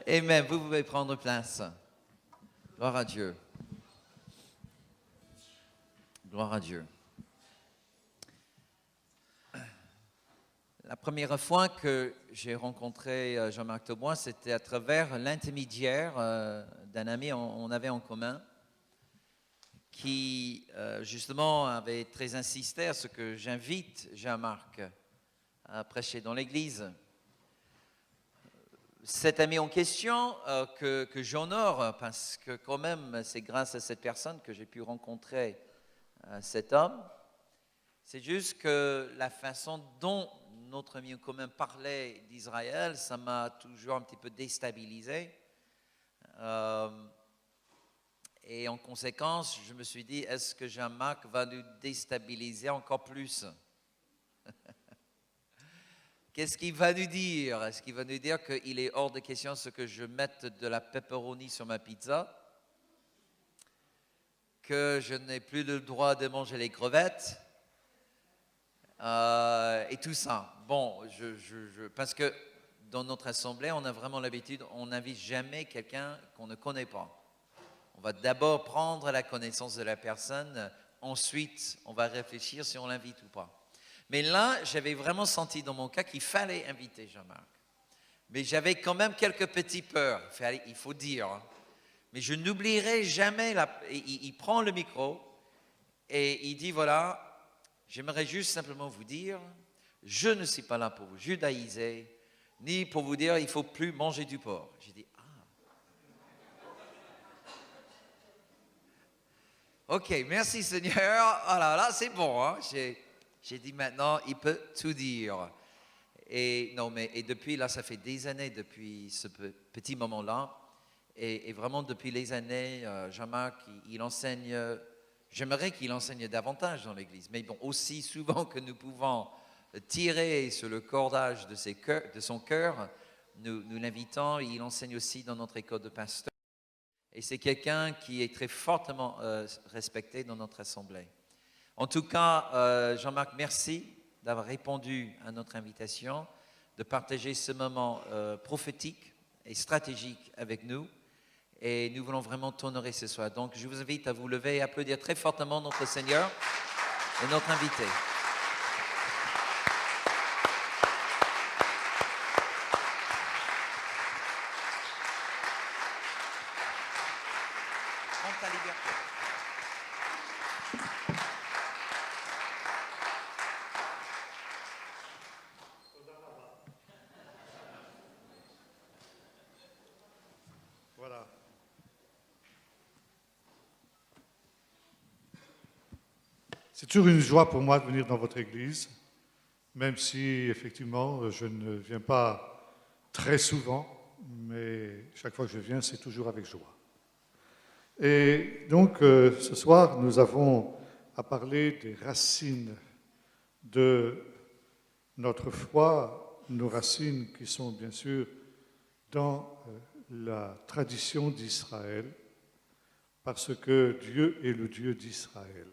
Amen. Vous pouvez prendre place. Gloire à Dieu. Gloire à Dieu. La première fois que j'ai rencontré Jean-Marc Taubois, c'était à travers l'intermédiaire d'un ami on avait en commun qui, justement, avait très insisté à ce que j'invite Jean-Marc à prêcher dans l'église. Cet ami en question que j'honore parce que quand même, c'est grâce à cette personne que j'ai pu rencontrer cet homme. C'est juste que la façon dont notre ami en commun parlait d'Israël, ça m'a toujours un petit peu déstabilisé. Et en conséquence, je me suis dit, est-ce que Jean-Marc va nous déstabiliser encore plus? Qu'est-ce qu'il va nous dire? Est-ce qu'il va nous dire qu'il est hors de question ce que je mette de la pepperoni sur ma pizza? Que je n'ai plus le droit de manger les crevettes? Et tout ça. Bon, parce que dans notre assemblée, on a vraiment l'habitude, on n'invite jamais quelqu'un qu'on ne connaît pas. On va d'abord prendre la connaissance de la personne, ensuite on va réfléchir si on l'invite ou pas. Mais là, j'avais vraiment senti dans mon cas qu'il fallait inviter Jean-Marc. Mais j'avais quand même quelques petites peurs, il faut dire. Mais je n'oublierai jamais, il prend le micro et il dit, voilà, j'aimerais juste simplement vous dire, je ne suis pas là pour vous judaïser, ni pour vous dire il ne faut plus manger du porc. J'ai dit, ok, merci Seigneur. Voilà, là c'est bon. Hein? J'ai dit maintenant, il peut tout dire. Et non, et depuis là, ça fait des années depuis ce petit moment-là. Et vraiment depuis les années, Jean-Marc, il enseigne. J'aimerais qu'il enseigne davantage dans l'Église. Mais bon, aussi souvent que nous pouvons tirer sur le cordage de son cœur, nous l'invitons. Il enseigne aussi dans notre école de pasteur. Et c'est quelqu'un qui est très fortement respecté dans notre assemblée. En tout cas, Jean-Marc, merci d'avoir répondu à notre invitation, de partager ce moment prophétique et stratégique avec nous. Et nous voulons vraiment t'honorer ce soir. Donc, je vous invite à vous lever et applaudir très fortement notre Seigneur et notre invité. Prends ta liberté. Voilà. C'est toujours une joie pour moi de venir dans votre église, même si effectivement je ne viens pas très souvent, mais chaque fois que je viens, c'est toujours avec joie. Et donc ce soir, nous avons à parler des racines de notre foi, nos racines qui sont bien sûr dans la tradition d'Israël, parce que Dieu est le Dieu d'Israël.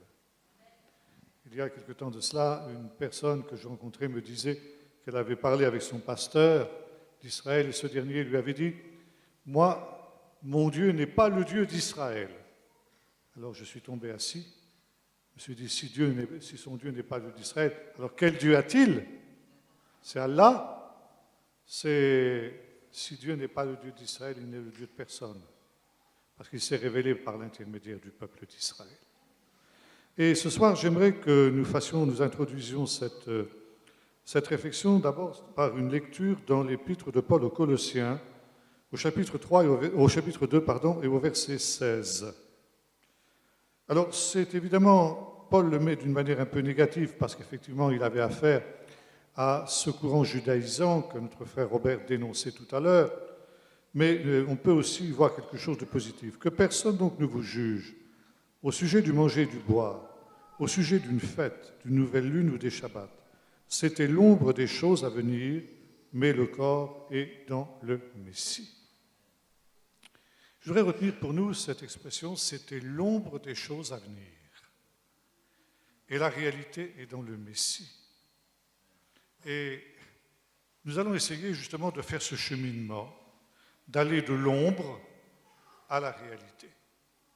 Il y a quelque temps de cela, une personne que je rencontrais me disait qu'elle avait parlé avec son pasteur d'Israël et ce dernier lui avait dit « Moi, mon Dieu n'est pas le Dieu d'Israël. » Alors je suis tombé assis. Je me suis dit si son Dieu n'est pas le Dieu d'Israël, alors quel Dieu a-t-il? C'est Allah. Si Dieu n'est pas le Dieu d'Israël, il n'est le Dieu de personne. Parce qu'il s'est révélé par l'intermédiaire du peuple d'Israël. Et ce soir, j'aimerais que nous introduisions cette réflexion d'abord par une lecture dans l'épître de Paul aux Colossiens, au chapitre 2, et au verset 16. Alors, c'est évidemment, Paul le met d'une manière un peu négative, parce qu'effectivement, il avait affaire à ce courant judaïsant que notre frère Robert dénonçait tout à l'heure, mais on peut aussi voir quelque chose de positif. Que personne donc ne vous juge au sujet du manger et du boire, au sujet d'une fête, d'une nouvelle lune ou des shabbats. C'était l'ombre des choses à venir, mais le corps est dans le Messie. Je voudrais retenir pour nous cette expression, c'était l'ombre des choses à venir. Et la réalité est dans le Messie. Et nous allons essayer justement de faire ce cheminement, d'aller de l'ombre à la réalité.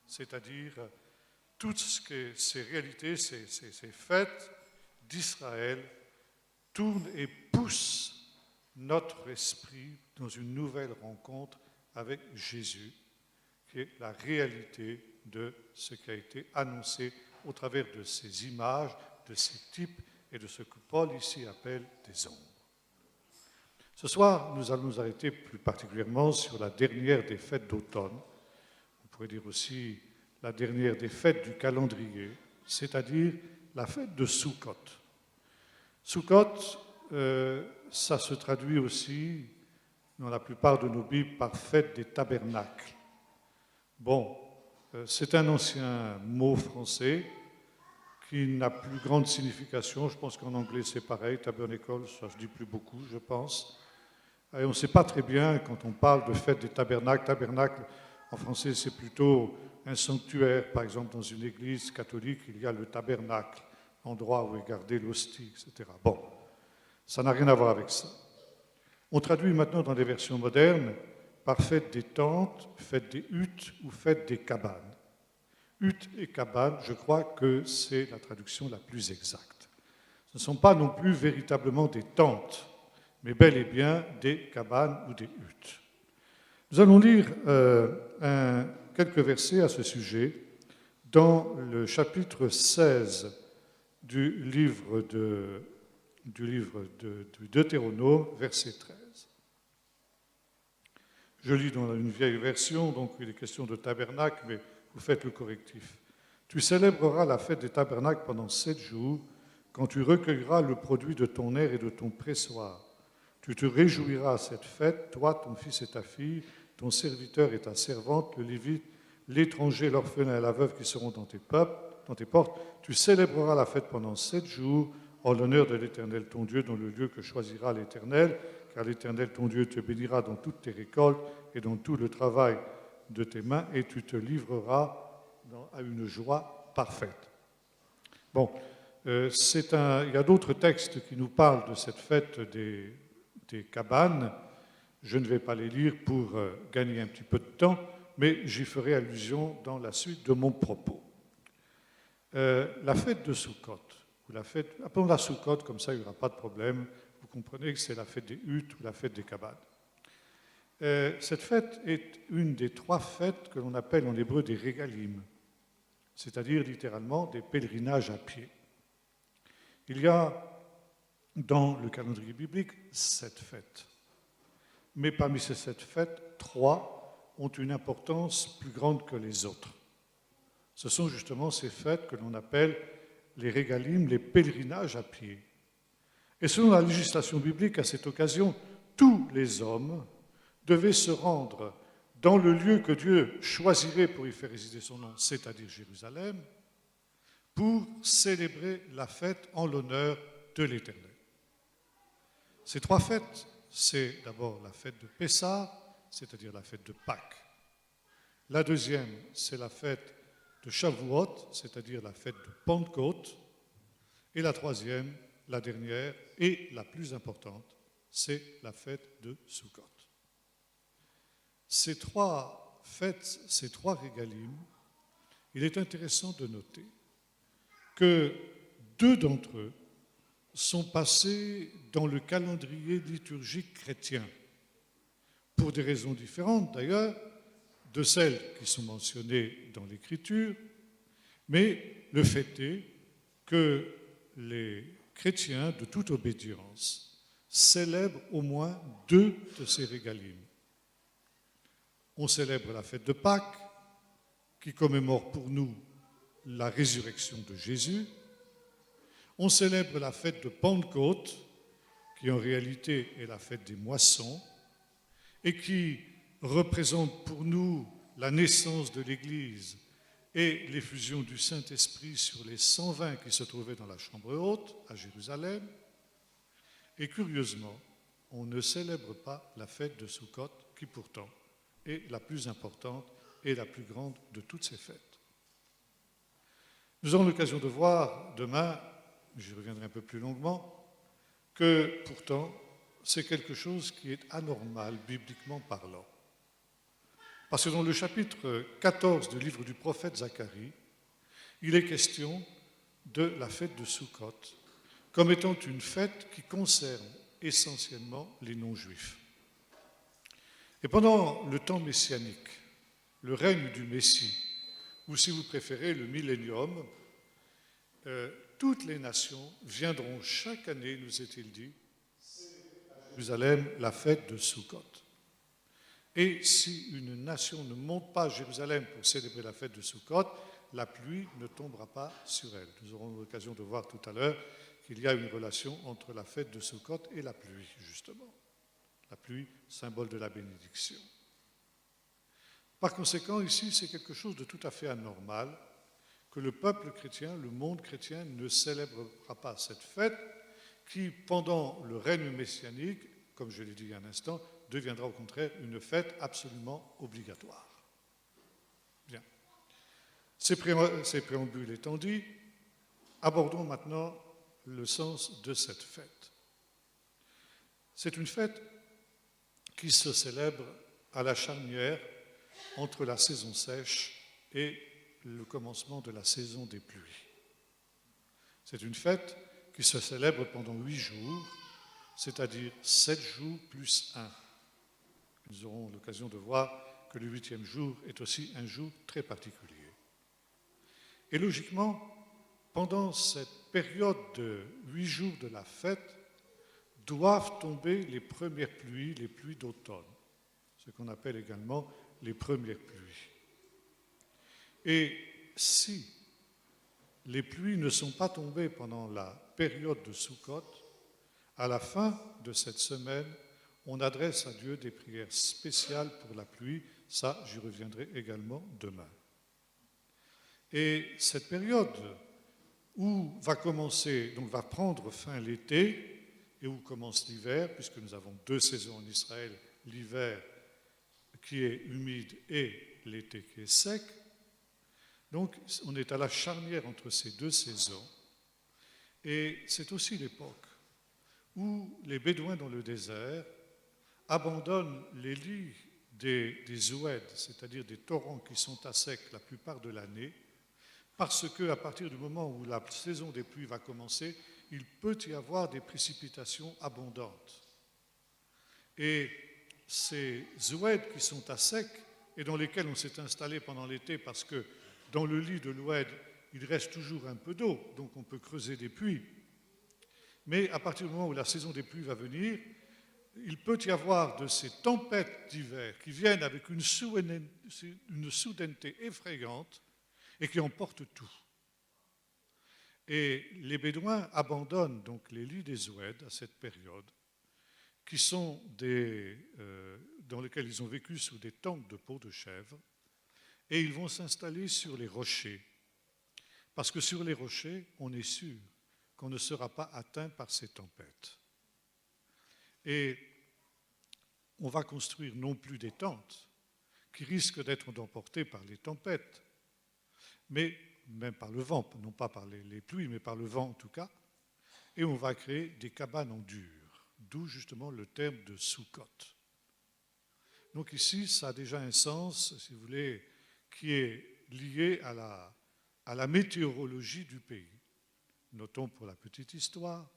C'est-à-dire, toutes ces réalités, ces fêtes d'Israël tournent et poussent notre esprit dans une nouvelle rencontre avec Jésus, qui est la réalité de ce qui a été annoncé au travers de ces images, de ces types et de ce que Paul ici appelle des ombres. Ce soir, nous allons nous arrêter plus particulièrement sur la dernière des fêtes d'automne. On pourrait dire aussi la dernière des fêtes du calendrier, c'est-à-dire la fête de Sukkot. Sukkot, ça se traduit aussi dans la plupart de nos Bibles par fête des tabernacles. Bon, c'est un ancien mot français qui n'a plus grande signification. Je pense qu'en anglais c'est pareil, tabernacle, ça se dit plus beaucoup, je pense. Et on ne sait pas très bien, quand on parle de fête des tabernacles, tabernacle, en français c'est plutôt un sanctuaire. Par exemple, dans une église catholique, il y a le tabernacle, endroit où est gardée l'hostie, etc. Bon, ça n'a rien à voir avec ça. On traduit maintenant dans les versions modernes par fête des tentes, fête des huttes ou fête des cabanes. Huttes et cabanes, je crois que c'est la traduction la plus exacte. Ce ne sont pas non plus véritablement des tentes, mais bel et bien des cabanes ou des huttes. Nous allons lire quelques versets à ce sujet dans le chapitre 16 du livre de Deutéronome, verset 13. Je lis dans une vieille version, donc il est question de tabernacle, mais vous faites le correctif. Tu célébreras la fête des tabernacles pendant 7 jours, quand tu recueilleras le produit de ton aire et de ton pressoir. Tu te réjouiras à cette fête, toi, ton fils et ta fille, ton serviteur et ta servante, le lévite, l'étranger, l'orphelin et la veuve qui seront dans tes portes. Tu célébreras la fête pendant 7 jours, en l'honneur de l'Éternel ton Dieu, dans le lieu que choisira l'Éternel, car l'Éternel ton Dieu te bénira dans toutes tes récoltes et dans tout le travail de tes mains, et tu te livreras à une joie parfaite. Bon, il y a d'autres textes qui nous parlent de cette fête des cabanes. Je ne vais pas les lire pour gagner un petit peu de temps, mais j'y ferai allusion dans la suite de mon propos. La fête de Sukkot, appelons-la Sukkot, comme ça il n'y aura pas de problème. Vous comprenez que c'est la fête des huttes ou la fête des cabanes. Cette fête est une des 3 fêtes que l'on appelle en hébreu des régalim, c'est-à-dire littéralement des pèlerinages à pied. Il y a dans le calendrier biblique 7 fêtes, mais parmi ces 7 fêtes, 3 ont une importance plus grande que les autres. Ce sont justement ces fêtes que l'on appelle les régalim, les pèlerinages à pied. Et selon la législation biblique, à cette occasion, tous les hommes devaient se rendre dans le lieu que Dieu choisirait pour y faire résider son nom, c'est-à-dire Jérusalem, pour célébrer la fête en l'honneur de l'Éternel. Ces 3 fêtes, c'est d'abord la fête de Pessah, c'est-à-dire la fête de Pâques. La deuxième, c'est la fête de Shavuot, c'est-à-dire la fête de Pentecôte. Et la troisième, la dernière et la plus importante, c'est la fête de Sukkot. Ces 3 fêtes, ces 3 régalim, il est intéressant de noter que 2 d'entre eux sont passés dans le calendrier liturgique chrétien, pour des raisons différentes d'ailleurs de celles qui sont mentionnées dans l'Écriture, mais le fait est que les chrétiens de toute obédience célèbrent au moins 2 de ces régalim. On célèbre la fête de Pâques, qui commémore pour nous la résurrection de Jésus. On célèbre la fête de Pentecôte, qui en réalité est la fête des moissons, et qui représente pour nous la naissance de l'Église et l'effusion du Saint-Esprit sur les 120 qui se trouvaient dans la chambre haute à Jérusalem. Et curieusement, on ne célèbre pas la fête de Sukkot, qui pourtant est la plus importante et la plus grande de toutes ces fêtes. Nous aurons l'occasion de voir demain, j'y reviendrai un peu plus longuement, que pourtant c'est quelque chose qui est anormal, bibliquement parlant. Parce que dans le chapitre 14 du livre du prophète Zacharie, il est question de la fête de Sukkot comme étant une fête qui concerne essentiellement les non-juifs. Et pendant le temps messianique, le règne du Messie, ou si vous préférez le millénium, toutes les nations viendront chaque année, nous est-il dit, à Jérusalem, la fête de Sukkot. Et si une nation ne monte pas à Jérusalem pour célébrer la fête de Sukkot, la pluie ne tombera pas sur elle. Nous aurons l'occasion de voir tout à l'heure qu'il y a une relation entre la fête de Sukkot et la pluie, justement. La pluie, symbole de la bénédiction. Par conséquent, ici, c'est quelque chose de tout à fait anormal que le peuple chrétien, le monde chrétien, ne célébrera pas cette fête qui, pendant le règne messianique, comme je l'ai dit il y a un instant, deviendra au contraire une fête absolument obligatoire. Bien. Ces préambules étant dit, abordons maintenant le sens de cette fête. C'est une fête qui se célèbre à la charnière entre la saison sèche et le commencement de la saison des pluies. C'est une fête qui se célèbre pendant 8 jours, c'est-à-dire 7 jours plus 1. Nous aurons l'occasion de voir que le 8e jour est aussi un jour très particulier. Et logiquement, pendant cette période de 8 jours de la fête, doivent tomber les premières pluies, les pluies d'automne, ce qu'on appelle également les premières pluies. Et si les pluies ne sont pas tombées pendant la période de Sukkot, à la fin de cette semaine, on adresse à Dieu des prières spéciales pour la pluie. Ça, j'y reviendrai également demain. Et cette période où va commencer, donc va prendre fin l'été et où commence l'hiver, puisque nous avons 2 saisons en Israël, l'hiver qui est humide et l'été qui est sec. Donc on est à la charnière entre ces 2 saisons. Et c'est aussi l'époque où les Bédouins dans le désert abandonnent les lits des oueds, c'est-à-dire des torrents qui sont à sec la plupart de l'année, parce qu'à partir du moment où la saison des pluies va commencer, il peut y avoir des précipitations abondantes. Et ces oueds qui sont à sec et dans lesquels on s'est installé pendant l'été parce que dans le lit de l'oued, il reste toujours un peu d'eau, donc on peut creuser des puits. Mais à partir du moment où la saison des pluies va venir, il peut y avoir de ces tempêtes d'hiver qui viennent avec une soudaineté effrayante et qui emportent tout. Et les Bédouins abandonnent donc les lits des oueds à cette période, qui sont dans lesquels ils ont vécu sous des tentes de peau de chèvre, et ils vont s'installer sur les rochers. Parce que sur les rochers, on est sûr qu'on ne sera pas atteint par ces tempêtes. Et on va construire non plus des tentes qui risquent d'être emportées par les tempêtes, mais même par le vent, non pas par les pluies, mais par le vent en tout cas, et on va créer des cabanes en dur, d'où justement le terme de Sukkot. Donc ici, ça a déjà un sens, si vous voulez, qui est lié à la météorologie du pays. Notons pour la petite histoire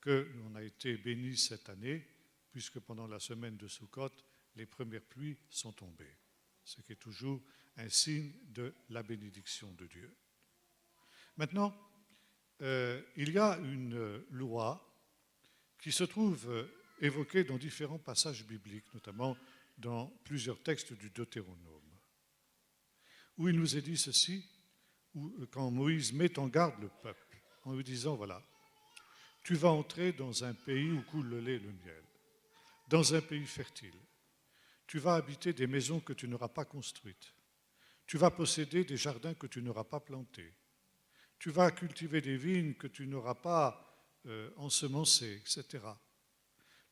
qu'on a été bénis cette année, puisque pendant la semaine de Sukkot, les premières pluies sont tombées, ce qui est toujours un signe de la bénédiction de Dieu. Maintenant, il y a une loi qui se trouve évoquée dans différents passages bibliques, notamment dans plusieurs textes du Deutéronome, où il nous est dit ceci, quand Moïse met en garde le peuple, en lui disant, voilà, tu vas entrer dans un pays où coule le lait et le miel, dans un pays fertile. Tu vas habiter des maisons que tu n'auras pas construites. Tu vas posséder des jardins que tu n'auras pas plantés. Tu vas cultiver des vignes que tu n'auras pas ensemencées, etc.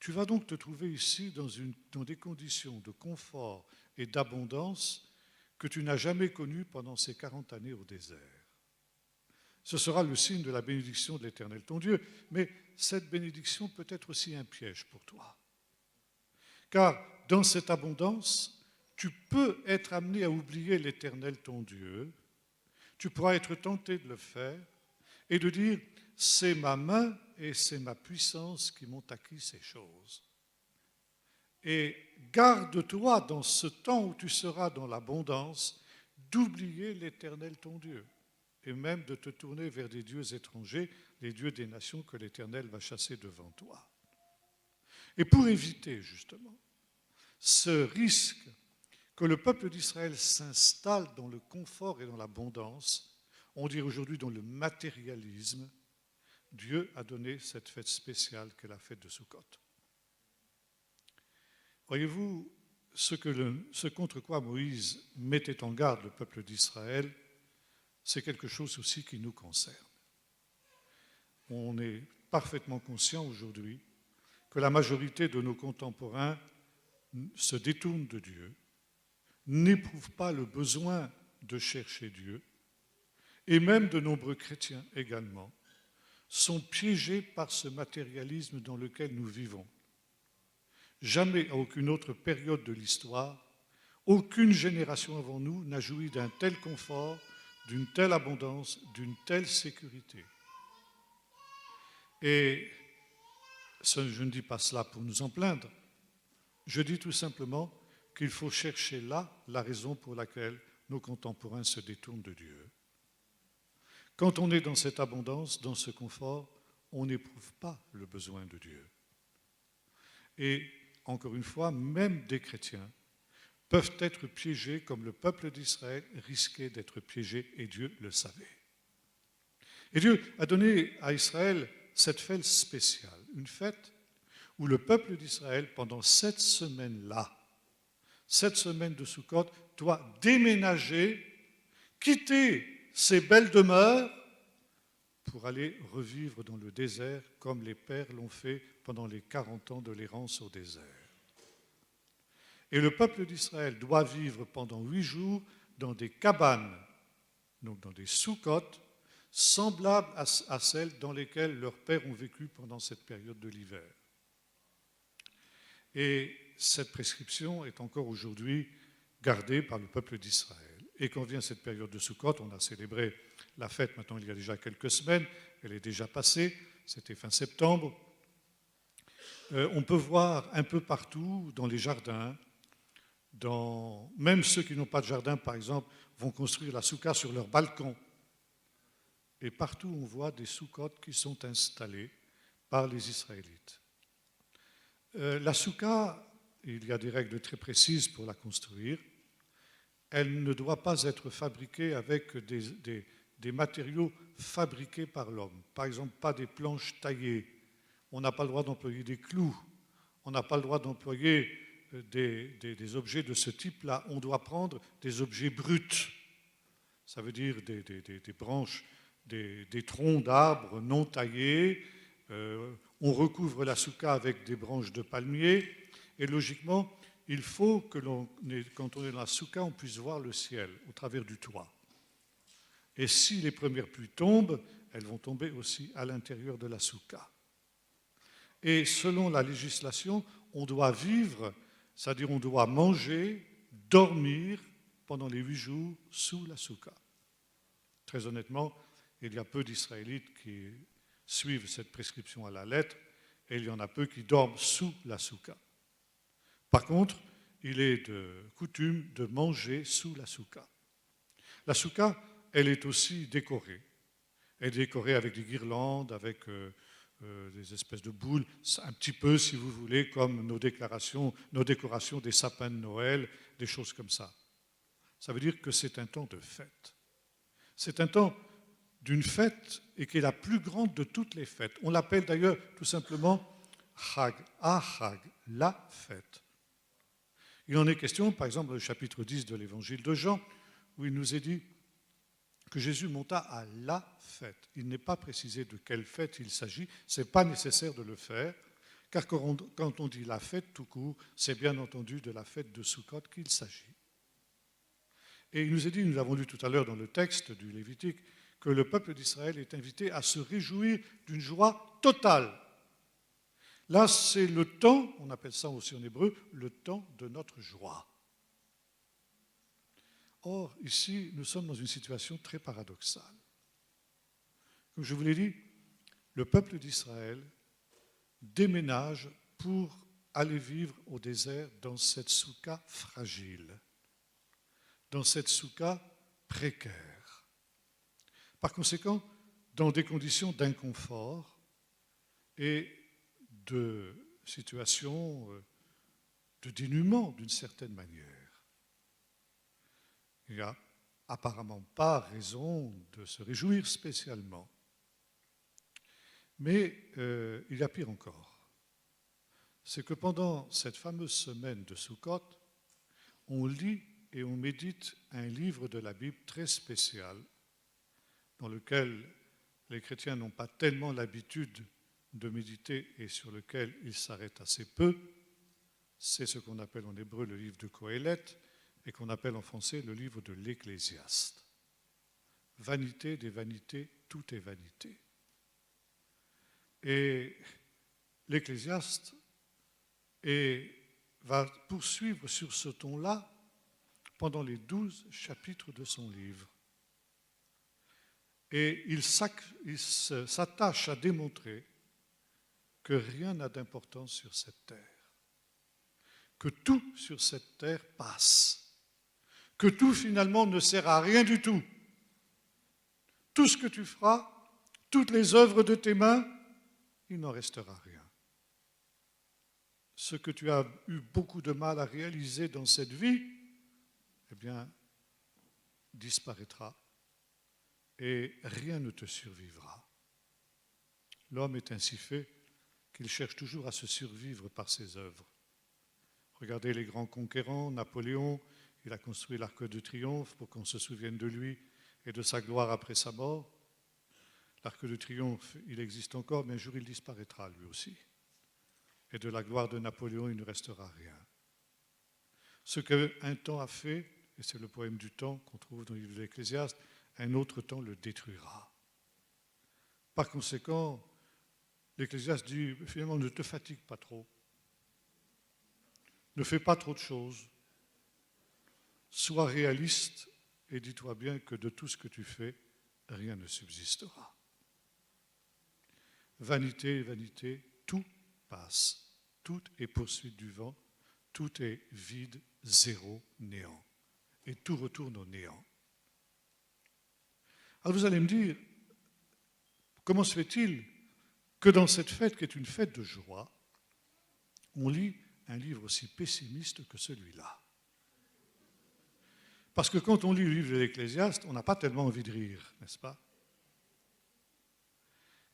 Tu vas donc te trouver ici dans des conditions de confort et d'abondance que tu n'as jamais connues pendant ces 40 années au désert. Ce sera le signe de la bénédiction de l'Éternel, ton Dieu. Mais cette bénédiction peut être aussi un piège pour toi. Car dans cette abondance, tu peux être amené à oublier l'Éternel, ton Dieu. Tu pourras être tenté de le faire et de dire, c'est ma main et c'est ma puissance qui m'ont acquis ces choses. Et garde-toi dans ce temps où tu seras dans l'abondance d'oublier l'Éternel, ton Dieu, et même de te tourner vers des dieux étrangers, les dieux des nations que l'Éternel va chasser devant toi. Et pour éviter justement ce risque que le peuple d'Israël s'installe dans le confort et dans l'abondance, on dit aujourd'hui dans le matérialisme, Dieu a donné cette fête spéciale qu'est la fête de Sukkot. Voyez-vous, ce contre quoi Moïse mettait en garde le peuple d'Israël, c'est quelque chose aussi qui nous concerne. On est parfaitement conscient aujourd'hui que la majorité de nos contemporains se détournent de Dieu, n'éprouvent pas le besoin de chercher Dieu, et même de nombreux chrétiens également sont piégés par ce matérialisme dans lequel nous vivons. Jamais à aucune autre période de l'histoire, aucune génération avant nous n'a joui d'un tel confort, d'une telle abondance, d'une telle sécurité. Et je ne dis pas cela pour nous en plaindre, je dis tout simplement qu'il faut chercher là la raison pour laquelle nos contemporains se détournent de Dieu. Quand on est dans cette abondance, dans ce confort, on n'éprouve pas le besoin de Dieu. Et encore une fois, même des chrétiens peuvent être piégés comme le peuple d'Israël risquait d'être piégé, et Dieu le savait. Et Dieu a donné à Israël cette fête spéciale, une fête où le peuple d'Israël, pendant cette semaine-là, cette semaine de Sukkot, doit déménager, quitter ses belles demeures pour aller revivre dans le désert comme les pères l'ont fait pendant les 40 ans de l'errance au désert. Et le peuple d'Israël doit vivre pendant 8 jours dans des cabanes, donc dans des Sukkoth, semblables à celles dans lesquelles leurs pères ont vécu pendant cette période de l'hiver. Et cette prescription est encore aujourd'hui gardée par le peuple d'Israël. Et quand vient cette période de Sukkot, on a célébré la fête maintenant il y a déjà quelques semaines, elle est déjà passée, c'était fin septembre. On peut voir un peu partout dans les jardins, même ceux qui n'ont pas de jardin par exemple, vont construire la soukha sur leur balcon. Et partout on voit des Sukkot qui sont installés par les Israélites. La soukha, il y a des règles très précises pour la construire. Elle ne doit pas être fabriquée avec des matériaux fabriqués par l'homme. Par exemple, pas des planches taillées. On n'a pas le droit d'employer des clous. On n'a pas le droit d'employer des objets de ce type-là. On doit prendre des objets bruts. Ça veut dire des branches, des troncs d'arbres non taillés. On recouvre la soukha avec des branches de palmier. Et logiquement, il faut que quand on est dans la soukha, on puisse voir le ciel au travers du toit. Et si les premières pluies tombent, elles vont tomber aussi à l'intérieur de la soukha. Et selon la législation, on doit vivre, c'est-à-dire on doit manger, dormir pendant les 8 jours sous la soukha. Très honnêtement, il y a peu d'Israélites qui suivent cette prescription à la lettre, et il y en a peu qui dorment sous la soukha. Par contre, il est de coutume de manger sous la soukha. La soukha, elle est aussi décorée. Elle est décorée avec des guirlandes, avec des espèces de boules, un petit peu, si vous voulez, comme nos décorations des sapins de Noël, des choses comme ça. Ça veut dire que c'est un temps de fête. C'est un temps d'une fête et qui est la plus grande de toutes les fêtes. On l'appelle d'ailleurs tout simplement Chag, Chag, la fête. Il en est question, par exemple, dans le chapitre 10 de l'évangile de Jean, où il nous est dit que Jésus monta à la fête. Il n'est pas précisé de quelle fête il s'agit, ce n'est pas nécessaire de le faire, car quand on dit la fête tout court, c'est bien entendu de la fête de Sukkot qu'il s'agit. Et il nous est dit, nous l'avons lu tout à l'heure dans le texte du Lévitique, que le peuple d'Israël est invité à se réjouir d'une joie totale. Là, c'est le temps, on appelle ça aussi en hébreu, le temps de notre joie. Or, ici, nous sommes dans une situation très paradoxale. Comme je vous l'ai dit, le peuple d'Israël déménage pour aller vivre au désert dans cette souka fragile, dans cette souka précaire. Par conséquent, dans des conditions d'inconfort et de situation de dénuement d'une certaine manière. Il n'y a apparemment pas raison de se réjouir spécialement. Mais il y a pire encore. C'est que pendant cette fameuse semaine de Sukkot, on lit et on médite un livre de la Bible très spécial, dans lequel les chrétiens n'ont pas tellement l'habitude de méditer et sur lequel ils s'arrêtent assez peu. C'est ce qu'on appelle en hébreu le livre de Qohélet et qu'on appelle en français le livre de l'Ecclésiaste. Vanité des vanités, tout est vanité. Et l'Ecclésiaste va poursuivre sur ce ton-là pendant les 12 chapitres de son livre. Et il s'attache à démontrer que rien n'a d'importance sur cette terre, que tout sur cette terre passe, que tout finalement ne sert à rien du tout. Tout ce que tu feras, toutes les œuvres de tes mains, il n'en restera rien. Ce que tu as eu beaucoup de mal à réaliser dans cette vie, eh bien, disparaîtra et rien ne te survivra. L'homme est ainsi fait qu'il cherche toujours à se survivre par ses œuvres. Regardez les grands conquérants, Napoléon, il a construit l'Arc de Triomphe pour qu'on se souvienne de lui et de sa gloire après sa mort. L'Arc de Triomphe, il existe encore, mais un jour il disparaîtra lui aussi. Et de la gloire de Napoléon, il ne restera rien. Ce qu'un temps a fait, et c'est le poème du temps qu'on trouve dans le livre de l'Ecclésiaste, un autre temps le détruira. Par conséquent, l'Ecclésiaste dit, finalement, ne te fatigue pas trop. Ne fais pas trop de choses. Sois réaliste et dis-toi bien que de tout ce que tu fais, rien ne subsistera. Vanité, vanité, tout passe. Tout est poursuite du vent. Tout est vide, zéro, néant. Et tout retourne au néant. Alors vous allez me dire, comment se fait-il que dans cette fête, qui est une fête de joie, on lit un livre aussi pessimiste que celui-là? Parce que quand on lit le livre de l'Ecclésiaste, on n'a pas tellement envie de rire, n'est-ce pas?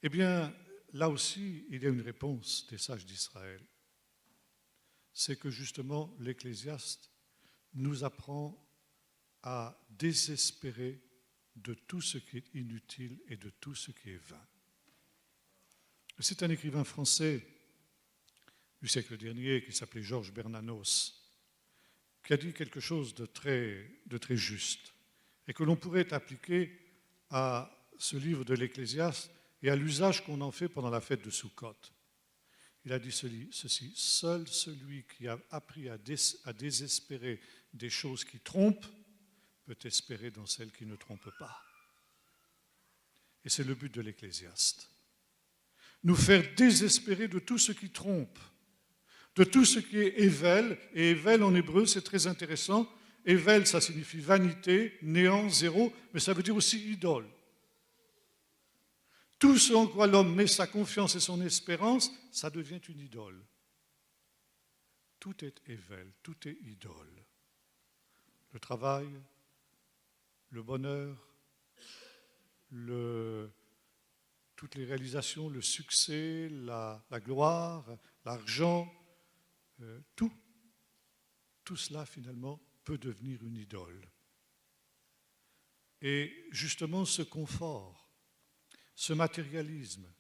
Eh bien, là aussi, il y a une réponse des sages d'Israël. C'est que justement, l'Ecclésiaste nous apprend à désespérer de tout ce qui est inutile et de tout ce qui est vain. C'est un écrivain français du siècle dernier qui s'appelait Georges Bernanos qui a dit quelque chose de très juste et que l'on pourrait appliquer à ce livre de l'Ecclésiaste et à l'usage qu'on en fait pendant la fête de Sukkot. Il a dit ceci, seul celui qui a appris à désespérer des choses qui trompent peut espérer dans celles qui ne trompent pas. Et c'est le but de l'Ecclésiaste. Nous faire désespérer de tout ce qui trompe, de tout ce qui est ével, et ével en hébreu c'est très intéressant. Ével ça signifie vanité, néant, zéro, mais ça veut dire aussi idole. Tout ce en quoi l'homme met sa confiance et son espérance, ça devient une idole. Tout est ével, tout est idole. Le travail, le bonheur, toutes les réalisations, le succès, la gloire, l'argent, tout cela finalement peut devenir une idole. Et justement ce confort, ce matérialisme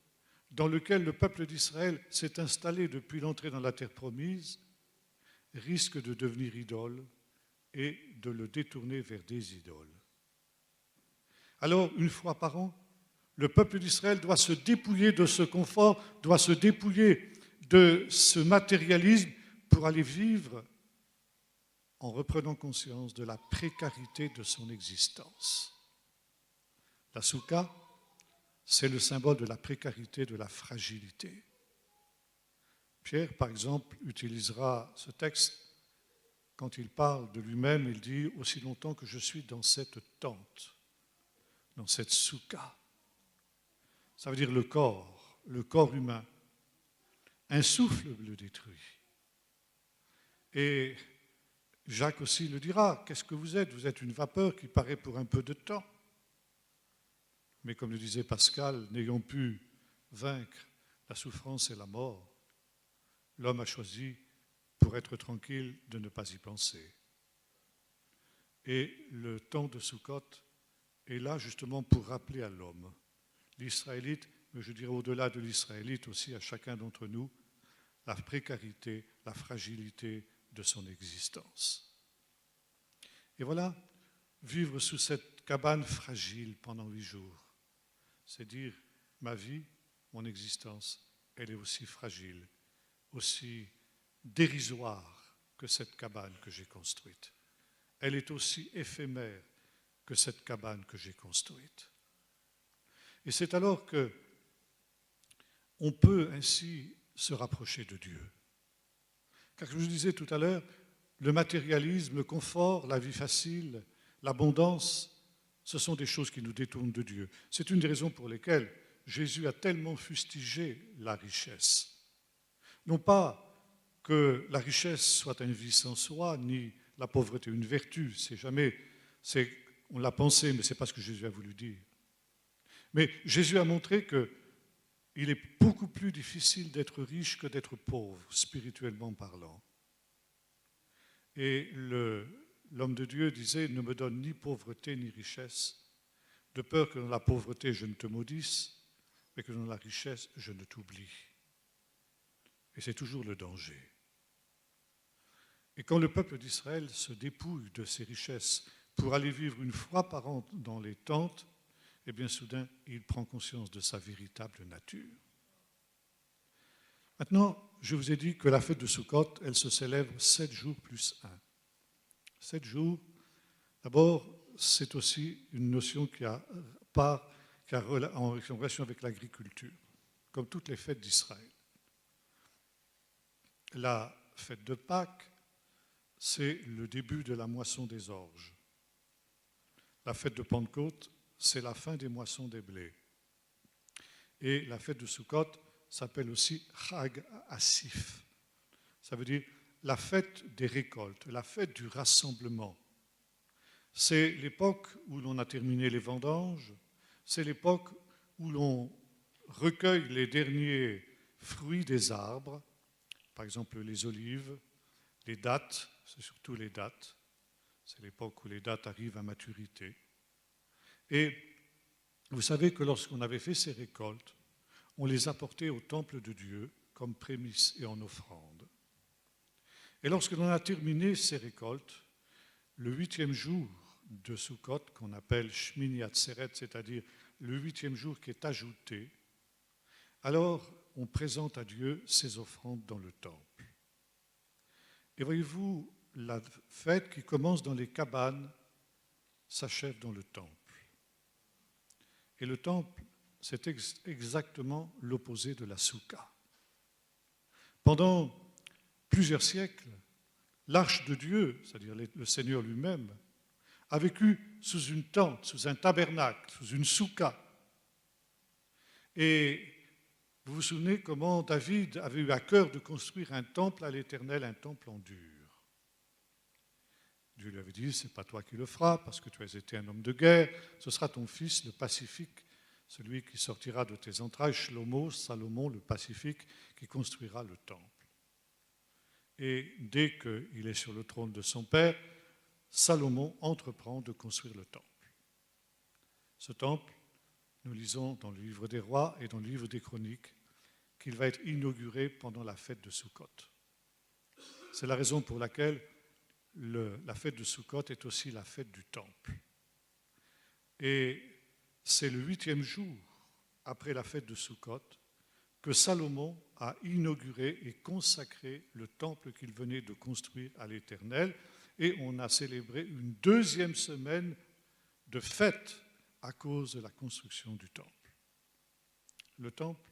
dans lequel le peuple d'Israël s'est installé depuis l'entrée dans la terre promise risque de devenir idole et de le détourner vers des idoles. Alors, une fois par an, le peuple d'Israël doit se dépouiller de ce confort, doit se dépouiller de ce matérialisme pour aller vivre en reprenant conscience de la précarité de son existence. La soukha, c'est le symbole de la précarité, de la fragilité. Pierre, par exemple, utilisera ce texte quand il parle de lui-même, il dit « Aussi longtemps que je suis dans cette tente, dans cette soukha ». Ça veut dire le corps humain. Un souffle le détruit. Et Jacques aussi le dira, qu'est-ce que vous êtes? Vous êtes une vapeur qui paraît pour un peu de temps. Mais comme le disait Pascal, n'ayant pu vaincre la souffrance et la mort, l'homme a choisi, pour être tranquille, de ne pas y penser. Et le temps de Sukkot est là justement pour rappeler à l'homme, l'Israélite, mais je dirais au-delà de l'Israélite aussi à chacun d'entre nous, la précarité, la fragilité de son existence. Et voilà, vivre sous cette cabane fragile pendant 8 jours, c'est dire ma vie, mon existence, elle est aussi fragile, aussi dérisoire que cette cabane que j'ai construite. Elle est aussi éphémère que cette cabane que j'ai construite. Et c'est alors que on peut ainsi se rapprocher de Dieu. Car comme je disais tout à l'heure, le matérialisme, le confort, la vie facile, l'abondance, ce sont des choses qui nous détournent de Dieu. C'est une des raisons pour lesquelles Jésus a tellement fustigé la richesse. Non pas que la richesse soit un vice en soi, ni la pauvreté une vertu, on l'a pensé, mais ce n'est pas ce que Jésus a voulu dire. Mais Jésus a montré qu'il est beaucoup plus difficile d'être riche que d'être pauvre, spirituellement parlant. Et l'homme de Dieu disait, ne me donne ni pauvreté ni richesse, de peur que dans la pauvreté je ne te maudisse, mais que dans la richesse je ne t'oublie. Et c'est toujours le danger. Et quand le peuple d'Israël se dépouille de ses richesses pour aller vivre une fois par an dans les tentes, eh bien soudain, il prend conscience de sa véritable nature. Maintenant, je vous ai dit que la fête de Sukkot, elle se célèbre 7 jours plus 1. 7 jours, d'abord, c'est aussi une notion qui a en relation avec l'agriculture, comme toutes les fêtes d'Israël. La fête de Pâques, c'est le début de la moisson des orges. La fête de Pentecôte, c'est la fin des moissons des blés. Et la fête de Sukkot s'appelle aussi Chag Asif. Ça veut dire la fête des récoltes, la fête du rassemblement. C'est l'époque où l'on a terminé les vendanges, c'est l'époque où l'on recueille les derniers fruits des arbres, par exemple les olives, les dattes, c'est surtout les dattes, c'est l'époque où les dattes arrivent à maturité. Et vous savez que lorsqu'on avait fait ces récoltes, on les apportait au temple de Dieu comme prémices et en offrande. Et lorsque l'on a terminé ces récoltes, le 8e jour de Sukkot, qu'on appelle Shmini Atzeret, c'est-à-dire le 8e jour qui est ajouté, alors on présente à Dieu ses offrandes dans le temple. Et voyez-vous, la fête qui commence dans les cabanes s'achève dans le temple. Et le temple, c'est exactement l'opposé de la soukha. Pendant plusieurs siècles, l'arche de Dieu, c'est-à-dire le Seigneur lui-même, a vécu sous une tente, sous un tabernacle, sous une soukha. Et vous vous souvenez comment David avait eu à cœur de construire un temple à l'Éternel, un temple en dur. Dieu lui avait dit, ce n'est pas toi qui le feras, parce que tu as été un homme de guerre, ce sera ton fils, le pacifique, celui qui sortira de tes entrailles, Shlomo, Salomon, le pacifique, qui construira le temple. Et dès qu'il est sur le trône de son père, Salomon entreprend de construire le temple. Ce temple, nous lisons dans le livre des rois et dans le livre des chroniques qu'il va être inauguré pendant la fête de Sukkot. C'est la raison pour laquelle la fête de Sukkot est aussi la fête du temple. Et c'est le 8e jour après la fête de Sukkot que Salomon a inauguré et consacré le temple qu'il venait de construire à l'Éternel, et on a célébré une 2e semaine de fête à cause de la construction du temple. Le temple,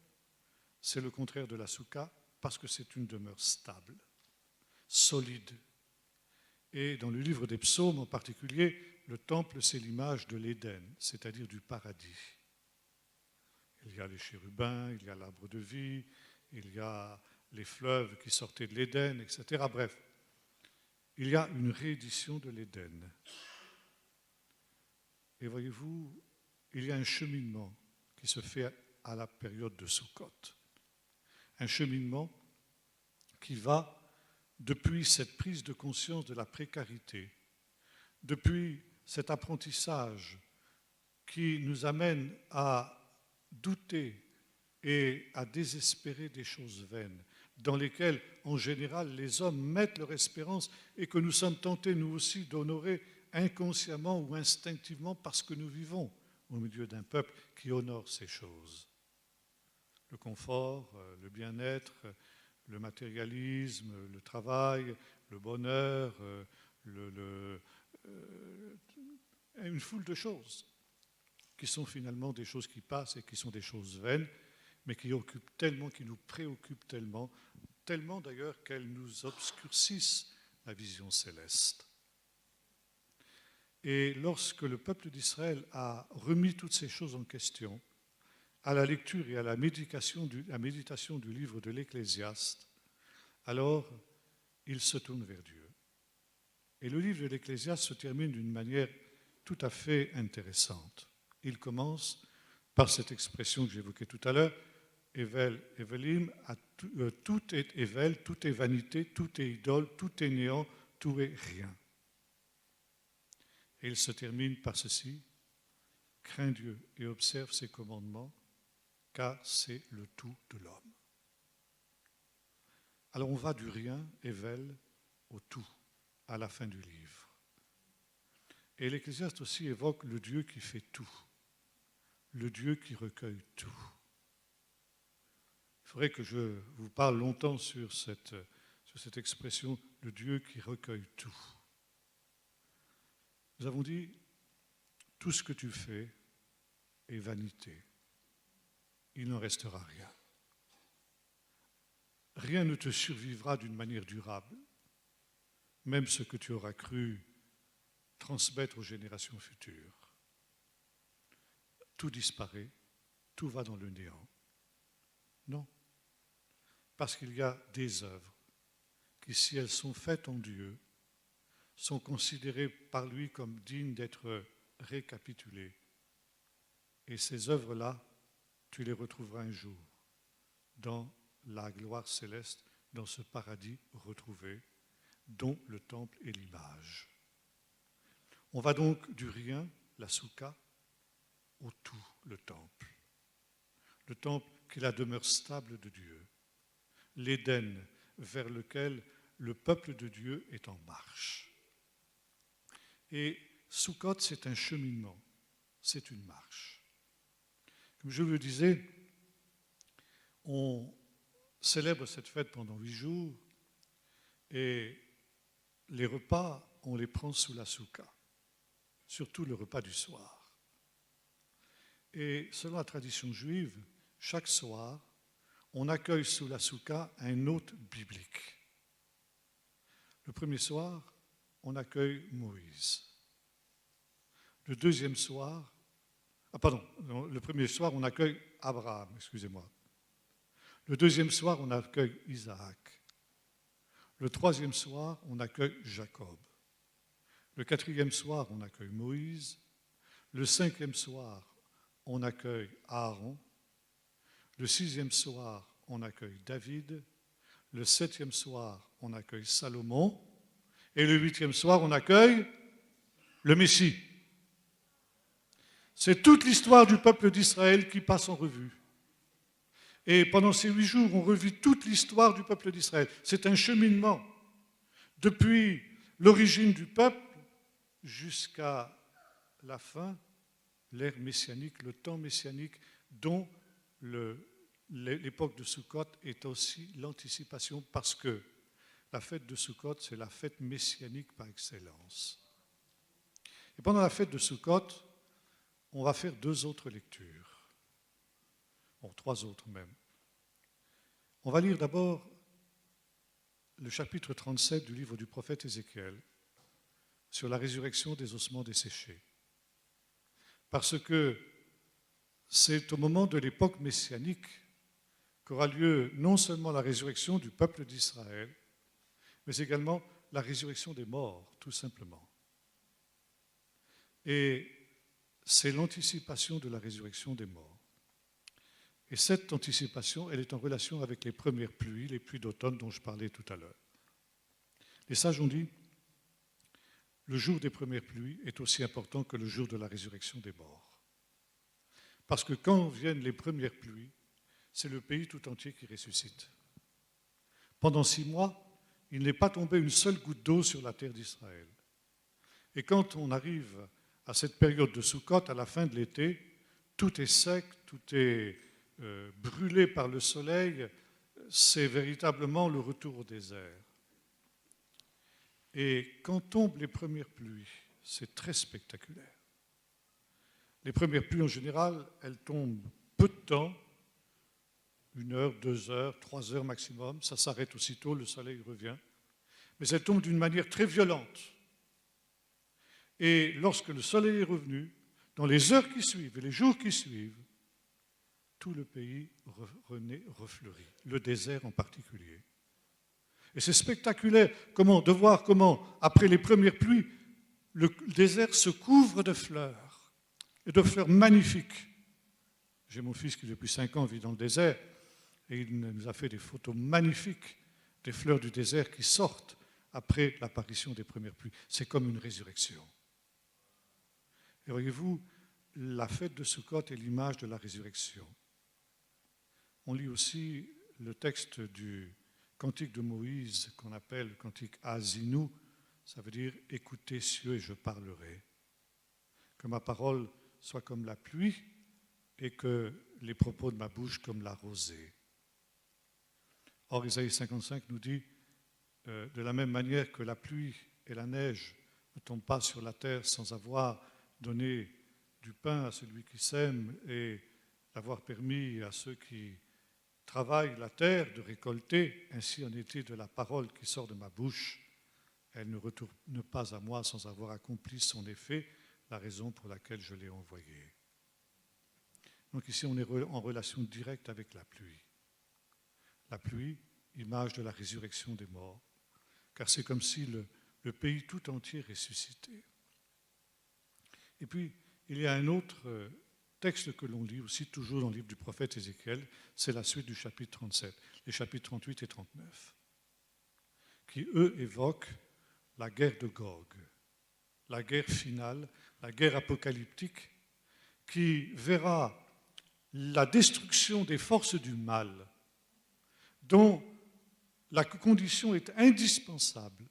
c'est le contraire de la soukha parce que c'est une demeure stable, solide. Et dans le livre des psaumes en particulier, le temple, c'est l'image de l'Éden, c'est-à-dire du paradis. Il y a les chérubins, il y a l'arbre de vie, il y a les fleuves qui sortaient de l'Éden, etc. Bref, il y a une réédition de l'Éden. Et voyez-vous, il y a un cheminement qui se fait à la période de Sukkot. Un cheminement qui va depuis cette prise de conscience de la précarité, depuis cet apprentissage qui nous amène à douter et à désespérer des choses vaines, dans lesquelles, en général, les hommes mettent leur espérance et que nous sommes tentés, nous aussi, d'honorer inconsciemment ou instinctivement parce que nous vivons au milieu d'un peuple qui honore ces choses. Le confort, le bien-être, le matérialisme, le travail, le bonheur, une foule de choses qui sont finalement des choses qui passent et qui sont des choses vaines, mais qui occupent tellement, qui nous préoccupent tellement, tellement d'ailleurs qu'elles nous obscurcissent la vision céleste. Et lorsque le peuple d'Israël a remis toutes ces choses en question, à la lecture et à la méditation du livre de l'Ecclésiaste, alors il se tourne vers Dieu. Et le livre de l'Ecclésiaste se termine d'une manière tout à fait intéressante. Il commence par cette expression que j'évoquais tout à l'heure, Evel, Evelim, tout est Evel, tout est vanité, tout est idole, tout est néant, tout est rien. Et il se termine par ceci, crains Dieu et observe ses commandements, car c'est le tout de l'homme. Alors on va du rien, Evel, au tout, à la fin du livre. Et l'Ecclésiaste aussi évoque le Dieu qui fait tout, le Dieu qui recueille tout. Il faudrait que je vous parle longtemps sur cette expression, le Dieu qui recueille tout. Nous avons dit, tout ce que tu fais est vanité. Il n'en restera rien. Rien ne te survivra d'une manière durable, même ce que tu auras cru transmettre aux générations futures. Tout disparaît, tout va dans le néant. Non, parce qu'il y a des œuvres qui, si elles sont faites en Dieu, sont considérées par lui comme dignes d'être récapitulées. Et ces œuvres-là, tu les retrouveras un jour dans la gloire céleste, dans ce paradis retrouvé, dont le temple est l'image. On va donc du rien, la soukha, au tout, le temple. Le temple qui est la demeure stable de Dieu, l'Éden vers lequel le peuple de Dieu est en marche. Et Sukkot, c'est un cheminement, c'est une marche. Comme je le disais, on célèbre cette fête pendant 8 jours et les repas, on les prend sous la soukha, surtout le repas du soir. Et selon la tradition juive, chaque soir, on accueille sous la soukha un hôte biblique. Le premier soir, on accueille Moïse. Le deuxième soir, le premier soir, on accueille Abraham, excusez-moi. Le deuxième soir, on accueille Isaac. Le troisième soir, on accueille Jacob. Le quatrième soir, on accueille Moïse. Le cinquième soir, on accueille Aaron. Le sixième soir, on accueille David. Le septième soir, on accueille Salomon. Et le huitième soir, on accueille le Messie. C'est toute l'histoire du peuple d'Israël qui passe en revue. Et pendant ces 8 jours, on revit toute l'histoire du peuple d'Israël. C'est un cheminement depuis l'origine du peuple jusqu'à la fin l'ère messianique, le temps messianique, dont l'époque de Sukkot est aussi l'anticipation, parce que la fête de Sukkot, c'est la fête messianique par excellence. Et pendant la fête de Sukkot, on va faire 2 autres lectures, 3 autres même. On va lire d'abord le chapitre 37 du livre du prophète Ézéchiel sur la résurrection des ossements desséchés. Parce que c'est au moment de l'époque messianique qu'aura lieu non seulement la résurrection du peuple d'Israël, mais également la résurrection des morts, tout simplement. Et c'est l'anticipation de la résurrection des morts. Et cette anticipation, elle est en relation avec les premières pluies, les pluies d'automne dont je parlais tout à l'heure. Les sages ont dit, le jour des premières pluies est aussi important que le jour de la résurrection des morts. Parce que quand viennent les premières pluies, c'est le pays tout entier qui ressuscite. Pendant 6 mois, il n'est pas tombé une seule goutte d'eau sur la terre d'Israël. Et quand on arrive à cette période de Sukkot, à la fin de l'été, tout est sec, tout est brûlé par le soleil, c'est véritablement le retour au désert. Et quand tombent les premières pluies, c'est très spectaculaire. Les premières pluies, en général, elles tombent peu de temps, 1 heure, 2 heures, 3 heures maximum, ça s'arrête aussitôt, le soleil revient. Mais elles tombent d'une manière très violente. Et lorsque le soleil est revenu, dans les heures qui suivent et les jours qui suivent, tout le pays renaît, refleurit, le désert en particulier. Et c'est spectaculaire de voir comment, après les premières pluies, le désert se couvre de fleurs, et de fleurs magnifiques. J'ai mon fils qui, depuis 5 ans, vit dans le désert, et il nous a fait des photos magnifiques des fleurs du désert qui sortent après l'apparition des premières pluies. C'est comme une résurrection. Et voyez-vous, la fête de Sukkot est l'image de la résurrection. On lit aussi le texte du cantique de Moïse qu'on appelle cantique Azinu, ça veut dire « Écoutez cieux et je parlerai ». Que ma parole soit comme la pluie et que les propos de ma bouche comme la rosée. Or, Isaïe 55 nous dit de la même manière que la pluie et la neige ne tombent pas sur la terre sans avoir donné du pain à celui qui sème et d'avoir permis à ceux qui travaillent la terre de récolter, ainsi en est-il de la parole qui sort de ma bouche. Elle ne retourne pas à moi sans avoir accompli son effet, la raison pour laquelle je l'ai envoyée. Donc ici, on est en relation directe avec la pluie. La pluie, image de la résurrection des morts, car c'est comme si le pays tout entier ressuscitait. Et puis, il y a un autre texte que l'on lit aussi, toujours dans le livre du prophète Ézéchiel, c'est la suite du chapitre 37, les chapitres 38 et 39, qui, eux, évoquent la guerre de Gog, la guerre finale, la guerre apocalyptique, qui verra la destruction des forces du mal, dont la condition est indispensable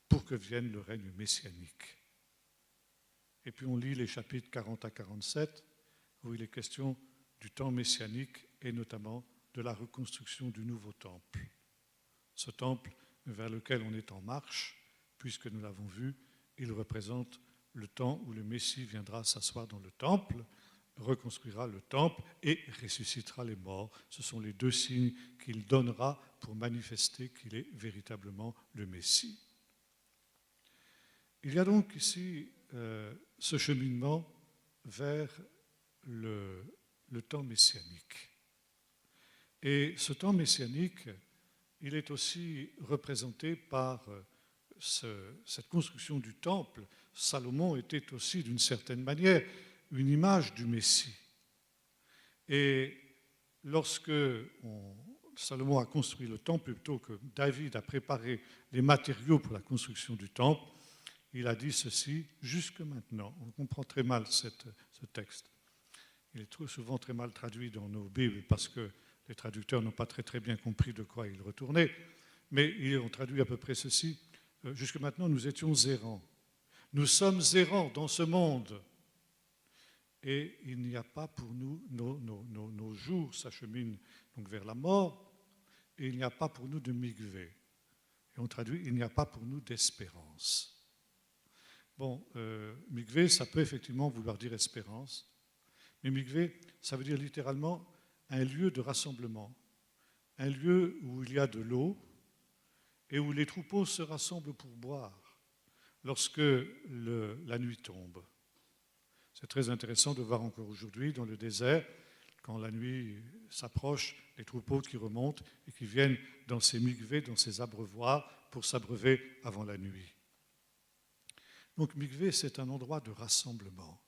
pour que vienne le règne messianique. Et puis on lit les chapitres 40 à 47, où il est question du temps messianique et notamment de la reconstruction du nouveau temple. Ce temple vers lequel on est en marche, puisque nous l'avons vu, il représente le temps où le Messie viendra s'asseoir dans le temple, reconstruira le temple et ressuscitera les morts. Ce sont les 2 signes qu'il donnera pour manifester qu'il est véritablement le Messie. Il y a donc ici ce cheminement vers le temps messianique. Et ce temps messianique, il est aussi représenté par cette construction du temple. Salomon était aussi, d'une certaine manière, une image du Messie. Et lorsque Salomon a construit le temple, plutôt que David a préparé les matériaux pour la construction du temple, il a dit ceci, jusque maintenant. On comprend très mal ce texte. Il est trop souvent très mal traduit dans nos Bibles parce que les traducteurs n'ont pas très bien compris de quoi il retournait. Mais ils ont traduit à peu près ceci. Jusque maintenant, nous étions errants. Nous sommes errants dans ce monde. et il n'y a pas pour nous, nos jours s'acheminent donc vers la mort, et il n'y a pas pour nous de mikvé. Et on traduit, il n'y a pas pour nous d'espérance. Bon, mikvé, ça peut effectivement vouloir dire espérance, mais mikvé, ça veut dire littéralement un lieu de rassemblement, un lieu où il y a de l'eau et où les troupeaux se rassemblent pour boire lorsque la nuit tombe. C'est très intéressant de voir encore aujourd'hui dans le désert, quand la nuit s'approche, les troupeaux qui remontent et qui viennent dans ces mikvés, dans ces abreuvoirs pour s'abreuver avant la nuit. Donc mikvé, c'est un endroit de rassemblement.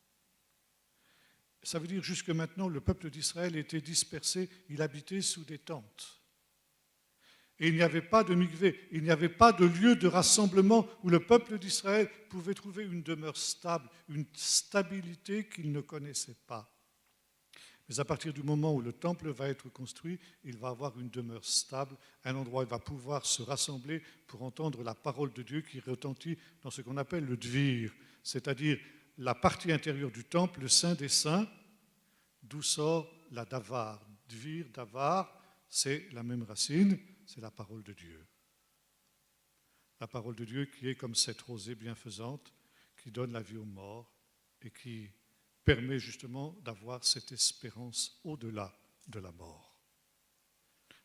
Ça veut dire jusque maintenant, le peuple d'Israël était dispersé, il habitait sous des tentes. Et il n'y avait pas de mikvé, il n'y avait pas de lieu de rassemblement où le peuple d'Israël pouvait trouver une demeure stable, une stabilité qu'il ne connaissait pas. Mais à partir du moment où le temple va être construit, il va avoir une demeure stable, un endroit où il va pouvoir se rassembler pour entendre la parole de Dieu qui retentit dans ce qu'on appelle le dvir, c'est-à-dire la partie intérieure du temple, le Saint des Saints, d'où sort la davar. Dvir, davar, c'est la même racine, c'est la parole de Dieu. La parole de Dieu qui est comme cette rosée bienfaisante, qui donne la vie aux morts et qui permet justement d'avoir cette espérance au-delà de la mort.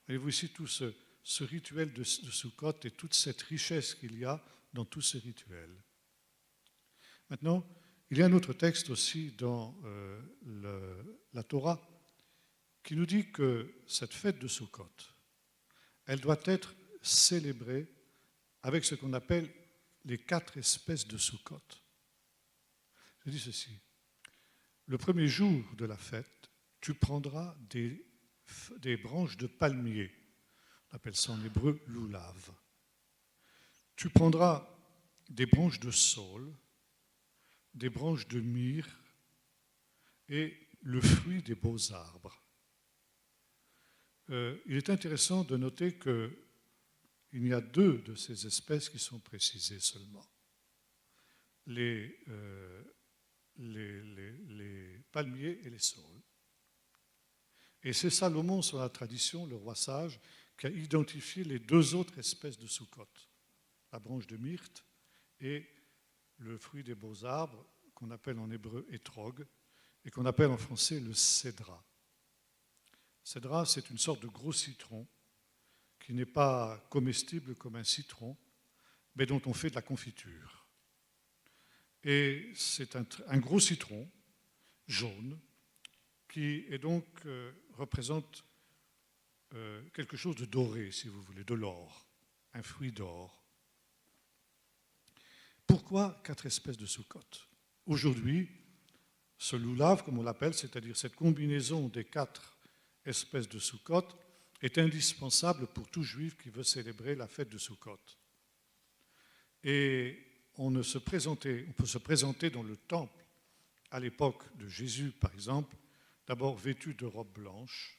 Voyez-vous ici tout ce rituel de Sukkot et toute cette richesse qu'il y a dans tous ces rituels. Maintenant, il y a un autre texte aussi dans la Torah qui nous dit que cette fête de Sukkot, elle doit être célébrée avec ce qu'on appelle les 4 espèces de Sukkot. Je dis ceci. Le premier jour de la fête, tu prendras des branches de palmier. On appelle ça en hébreu lulav. Tu prendras des branches de saule, des branches de myrrhe et le fruit des beaux arbres. Il est intéressant de noter qu'il y a 2 de ces espèces qui sont précisées seulement. Les palmiers et les saules. Et c'est Salomon, sur la tradition, le roi sage, qui a identifié les 2 autres espèces de Sukkot, la branche de myrte et le fruit des beaux arbres, qu'on appelle en hébreu étrog, et qu'on appelle en français le cédra. Cédra, c'est une sorte de gros citron qui n'est pas comestible comme un citron, mais dont on fait de la confiture. Et c'est un gros citron jaune qui est donc, représente quelque chose de doré, si vous voulez, de l'or, un fruit d'or. Pourquoi 4 espèces de Sukkot? Aujourd'hui, ce lulav, comme on l'appelle, c'est-à-dire cette combinaison des 4 espèces de Sukkot, est indispensable pour tout juif qui veut célébrer la fête de Sukkot. Et on peut se présenter dans le temple à l'époque de Jésus, par exemple, d'abord vêtu de robe blanche,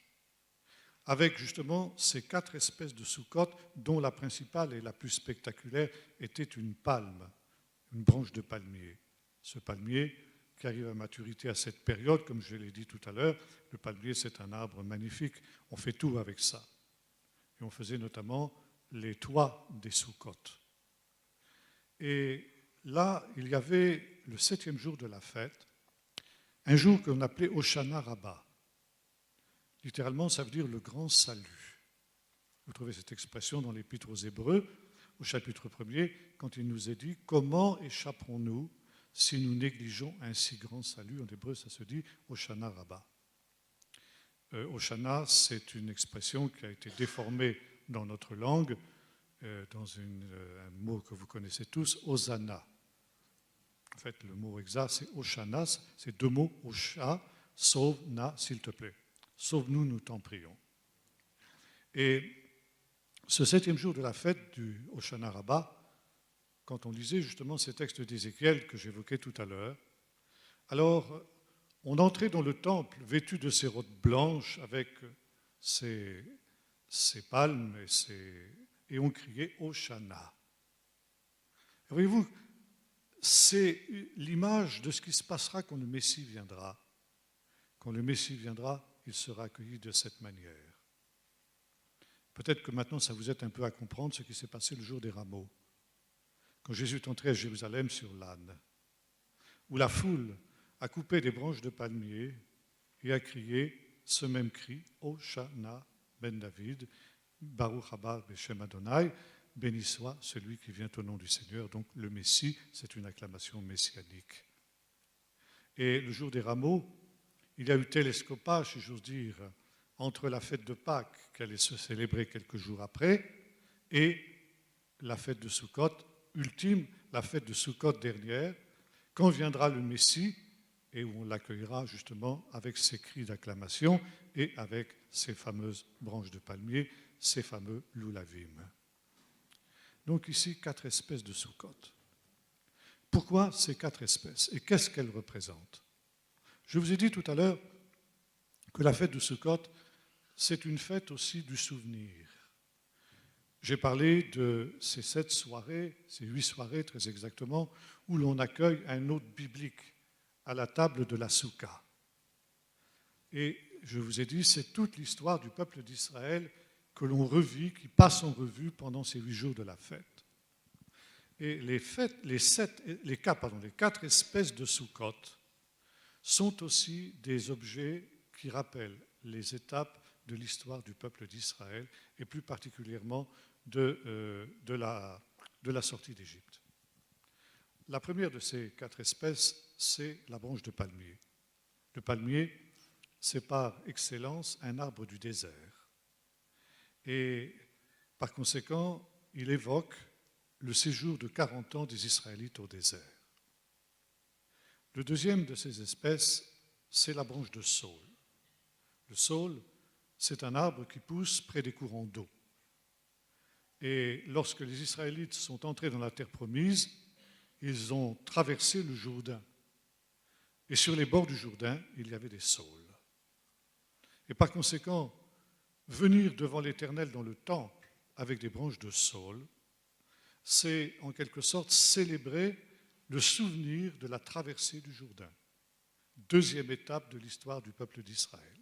avec justement ces 4 espèces de Sukkot, dont la principale et la plus spectaculaire était une palme, une branche de palmier. Ce palmier qui arrive à maturité à cette période, comme je l'ai dit tout à l'heure, le palmier c'est un arbre magnifique, on fait tout avec ça. Et on faisait notamment les toits des Sukkot. Et là, il y avait le 7e jour de la fête, un jour qu'on appelait Hoshana Rabbah. Littéralement, ça veut dire le grand salut. Vous trouvez cette expression dans l'Épître aux Hébreux, au chapitre 1er, quand il nous est dit « Comment échapperons-nous si nous négligeons un si grand salut ?» En hébreu, ça se dit Hoshana Rabbah. Hoshana, c'est une expression qui a été déformée dans notre langue, dans un mot que vous connaissez tous, Hosanna. En fait, le mot exact, c'est Hoshana, c'est 2 mots, Hosha, sauve-na, s'il te plaît. Sauve-nous, nous t'en prions. Et ce 7e jour de la fête du Hoshana Rabbah, quand on lisait justement ces textes d'Ézéchiel que j'évoquais tout à l'heure, alors on entrait dans le temple vêtu de ces robes blanches avec ces palmes et on criait Hoshana. Voyez-vous, c'est l'image de ce qui se passera quand le Messie viendra. quand le Messie viendra, il sera accueilli de cette manière. Peut-être que maintenant, ça vous aide un peu à comprendre ce qui s'est passé le jour des rameaux, quand Jésus est entré à Jérusalem sur l'âne, où la foule a coupé des branches de palmier et a crié ce même cri, Hoshana ben David, Baruch haba b'Shem Adonai, béni soit celui qui vient au nom du Seigneur. Donc le Messie, c'est une acclamation messianique. Et le jour des rameaux, il y a eu télescopage, si j'ose dire, entre la fête de Pâques, qui allait se célébrer quelques jours après, et la fête de Sukkot, ultime, la fête de Sukkot dernière, quand viendra le Messie, et où on l'accueillera justement avec ses cris d'acclamation et avec ces fameuses branches de palmier, ces fameux loulavim. Donc ici, 4 espèces de Sukkot. Pourquoi ces 4 espèces et qu'est-ce qu'elles représentent? Je vous ai dit tout à l'heure que la fête de Sukkot, c'est une fête aussi du souvenir. J'ai parlé de ces 7 soirées, ces 8 soirées très exactement, où l'on accueille un hôte biblique à la table de la Soukha. Et je vous ai dit, c'est toute l'histoire du peuple d'Israël que l'on revit, qui passe en revue pendant ces 8 jours de la fête. Et les 4 espèces de Sukkot sont aussi des objets qui rappellent les étapes de l'histoire du peuple d'Israël et plus particulièrement de la sortie d'Égypte. La première de ces 4 espèces, c'est la branche de palmier. Le palmier, c'est par excellence un arbre du désert. Et par conséquent, il évoque le séjour de 40 ans des Israélites au désert. Le deuxième de ces espèces, c'est la branche de saule. Le saule, c'est un arbre qui pousse près des courants d'eau. Et lorsque les Israélites sont entrés dans la terre promise, ils ont traversé le Jourdain. Et sur les bords du Jourdain, il y avait des saules. Et par conséquent, venir devant l'Éternel dans le temple avec des branches de saule, c'est en quelque sorte célébrer le souvenir de la traversée du Jourdain. Deuxième étape de l'histoire du peuple d'Israël.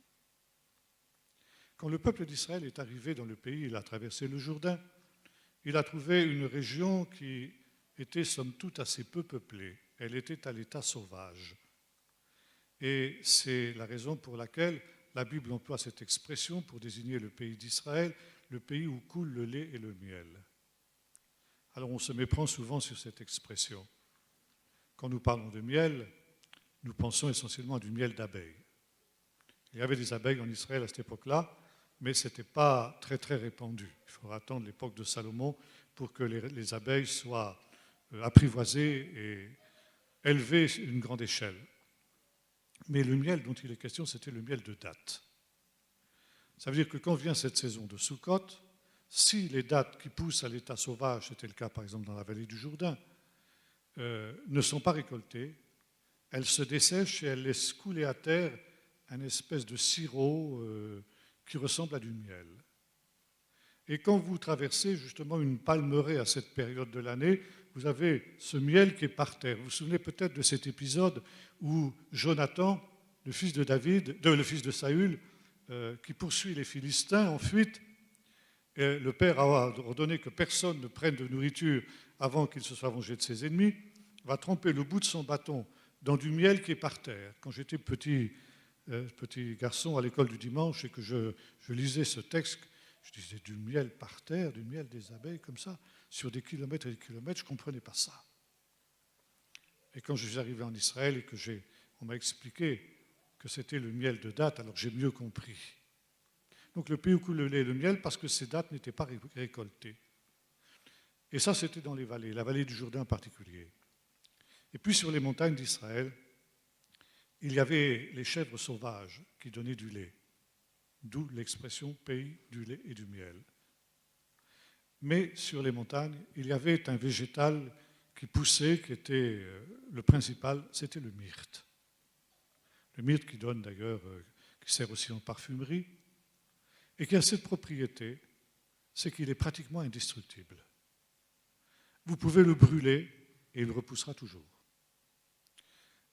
Quand le peuple d'Israël est arrivé dans le pays, il a traversé le Jourdain, il a trouvé une région qui était somme toute assez peu peuplée. Elle était à l'état sauvage. Et c'est la raison pour laquelle la Bible emploie cette expression pour désigner le pays d'Israël, le pays où coule le lait et le miel. Alors on se méprend souvent sur cette expression. Quand nous parlons de miel, nous pensons essentiellement à du miel d'abeilles. Il y avait des abeilles en Israël à cette époque-là, mais ce n'était pas très très répandu. Il faudra attendre l'époque de Salomon pour que les abeilles soient apprivoisées et élevées à une grande échelle. Mais le miel dont il est question, c'était le miel de dattes. Ça veut dire que quand vient cette saison de Sukkot, si les dattes qui poussent à l'état sauvage, c'était le cas par exemple dans la vallée du Jourdain, ne sont pas récoltées, elles se dessèchent et elles laissent couler à terre une espèce de sirop qui ressemble à du miel. Et quand vous traversez justement une palmeraie à cette période de l'année, vous avez ce miel qui est par terre. Vous vous souvenez peut-être de cet épisode où Jonathan, le fils de David, le fils de Saül, qui poursuit les Philistins en fuite, et le père a ordonné que personne ne prenne de nourriture avant qu'il se soit vengé de ses ennemis, va tremper le bout de son bâton dans du miel qui est par terre. Quand j'étais petit garçon à l'école du dimanche et que je lisais ce texte, je disais du miel par terre, du miel des abeilles comme ça, sur des kilomètres et des kilomètres, je ne comprenais pas ça. Et quand je suis arrivé en Israël et on m'a expliqué que c'était le miel de dattes, alors j'ai mieux compris. Donc le pays où coule le lait et le miel, parce que ces dattes n'étaient pas récoltées. Et ça, c'était dans les vallées, la vallée du Jourdain en particulier. Et puis sur les montagnes d'Israël, il y avait les chèvres sauvages qui donnaient du lait, d'où l'expression pays du lait et du miel. Mais sur les montagnes, il y avait un végétal qui poussait, qui était le principal, c'était le myrte. Le myrte qui donne d'ailleurs, qui sert aussi en parfumerie, et qui a cette propriété, c'est qu'il est pratiquement indestructible. Vous pouvez le brûler et il repoussera toujours.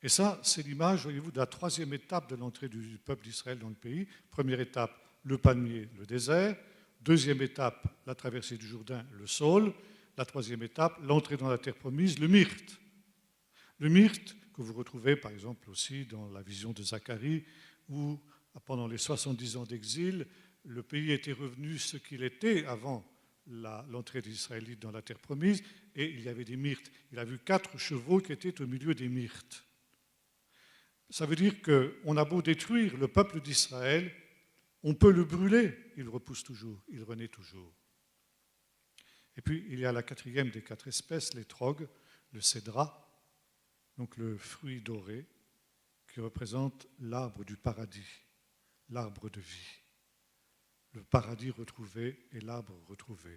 Et ça, c'est l'image, voyez-vous, de la troisième étape de l'entrée du peuple d'Israël dans le pays. Première étape, le palmier, le désert. Deuxième étape, la traversée du Jourdain, le saule. La troisième étape, l'entrée dans la terre promise, le myrte. Le myrte, que vous retrouvez par exemple aussi dans la vision de Zacharie, où pendant les 70 ans d'exil, le pays était revenu ce qu'il était avant l'entrée des Israélites dans la terre promise, et il y avait des myrtes. Il a vu 4 chevaux qui étaient au milieu des myrtes. Ça veut dire qu'on a beau détruire le peuple d'Israël, on peut le brûler, il repousse toujours, il renaît toujours. Et puis il y a la quatrième des 4 espèces, l'étrog, le cédra, donc le fruit doré, qui représente l'arbre du paradis, l'arbre de vie. Le paradis retrouvé et l'arbre retrouvé.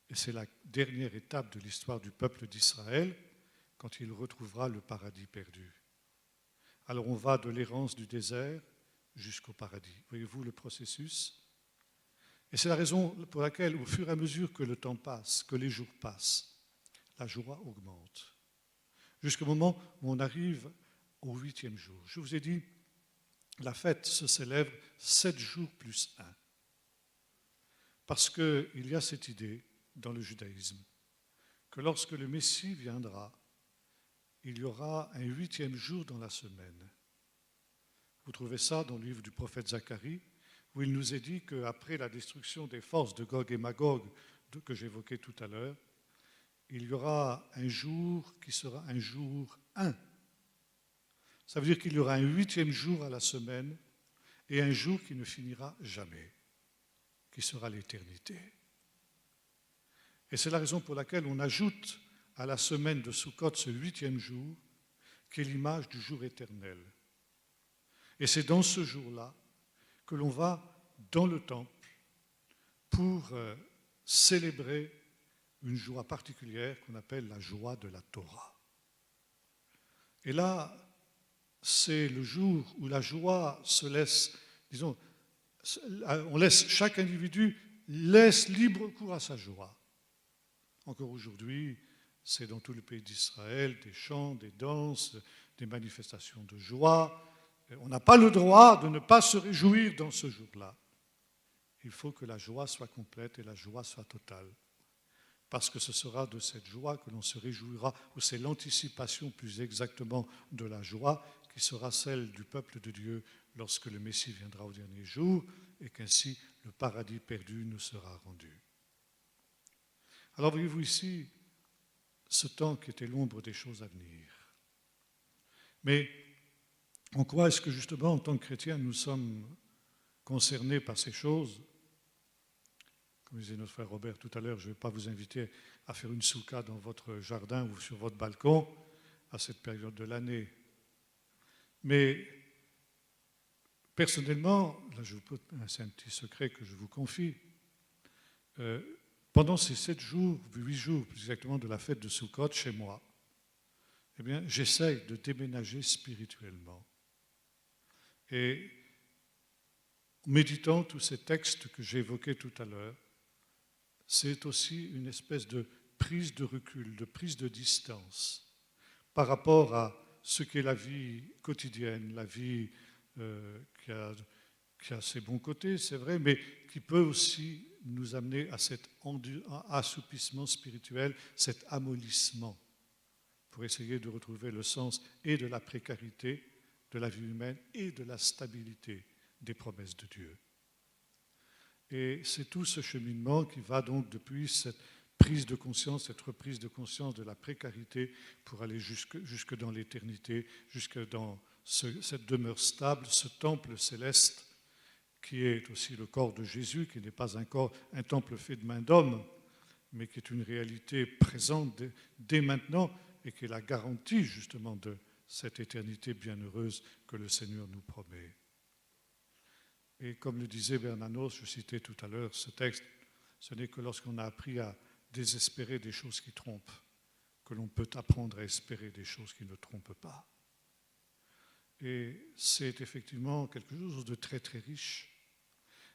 Et c'est la dernière étape de l'histoire du peuple d'Israël, quand il retrouvera le paradis perdu. Alors on va de l'errance du désert jusqu'au paradis. Voyez-vous le processus? Et c'est la raison pour laquelle, au fur et à mesure que le temps passe, que les jours passent, la joie augmente. Jusqu'au moment où on arrive au 8e jour. Je vous ai dit, la fête se célèbre 7 jours plus 1. Parce qu'il y a cette idée dans le judaïsme que lorsque le Messie viendra, il y aura un 8e jour dans la semaine. Vous trouvez ça dans le livre du prophète Zacharie, où il nous est dit qu'après la destruction des forces de Gog et Magog que j'évoquais tout à l'heure, il y aura un jour qui sera un jour 1. Ça veut dire qu'il y aura un 8e jour à la semaine et un jour qui ne finira jamais, qui sera l'éternité. Et c'est la raison pour laquelle on ajoute à la semaine de Sukkot ce 8e jour, qui est l'image du jour éternel. Et c'est dans ce jour-là que l'on va dans le temple pour célébrer une joie particulière qu'on appelle la joie de la Torah. Et là, c'est le jour où la joie se laisse, disons, on laisse, chaque individu laisse libre cours à sa joie. Encore aujourd'hui, c'est dans tout le pays d'Israël, des chants, des danses, des manifestations de joie. On n'a pas le droit de ne pas se réjouir dans ce jour-là. Il faut que la joie soit complète et la joie soit totale. Parce que ce sera de cette joie que l'on se réjouira, ou c'est l'anticipation plus exactement de la joie qui sera celle du peuple de Dieu lorsque le Messie viendra au dernier jour et qu'ainsi le paradis perdu nous sera rendu. Alors voyez-vous ici ce temps qui était l'ombre des choses à venir. Mais en quoi est-ce que justement en tant que chrétiens nous sommes concernés par ces choses? Comme disait notre frère Robert tout à l'heure, je ne vais pas vous inviter à faire une souka dans votre jardin ou sur votre balcon à cette période de l'année. Mais personnellement, là c'est un petit secret que je vous confie, pendant ces 7 jours, 8 jours plus exactement de la fête de Sukkot chez moi, eh bien, j'essaye de déménager spirituellement. Et méditant tous ces textes que j'ai évoqués tout à l'heure, c'est aussi une espèce de prise de recul, de prise de distance par rapport à ce qu'est la vie quotidienne, la vie qui a ses bons côtés, c'est vrai, mais qui peut aussi nous amener à cet assoupissement spirituel, cet amollissement, pour essayer de retrouver le sens et de la précarité de la vie humaine et de la stabilité des promesses de Dieu. Et c'est tout ce cheminement qui va donc depuis cette prise de conscience, cette reprise de conscience de la précarité pour aller jusque dans l'éternité, jusque dans cette demeure stable, ce temple céleste qui est aussi le corps de Jésus, qui n'est pas un temple fait de main d'homme, mais qui est une réalité présente dès maintenant et qui est la garantie justement de cette éternité bienheureuse que le Seigneur nous promet. Et comme le disait Bernanos, je citais tout à l'heure ce texte, ce n'est que lorsqu'on a appris à désespérer des choses qui trompent que l'on peut apprendre à espérer des choses qui ne trompent pas. Et c'est effectivement quelque chose de très très riche.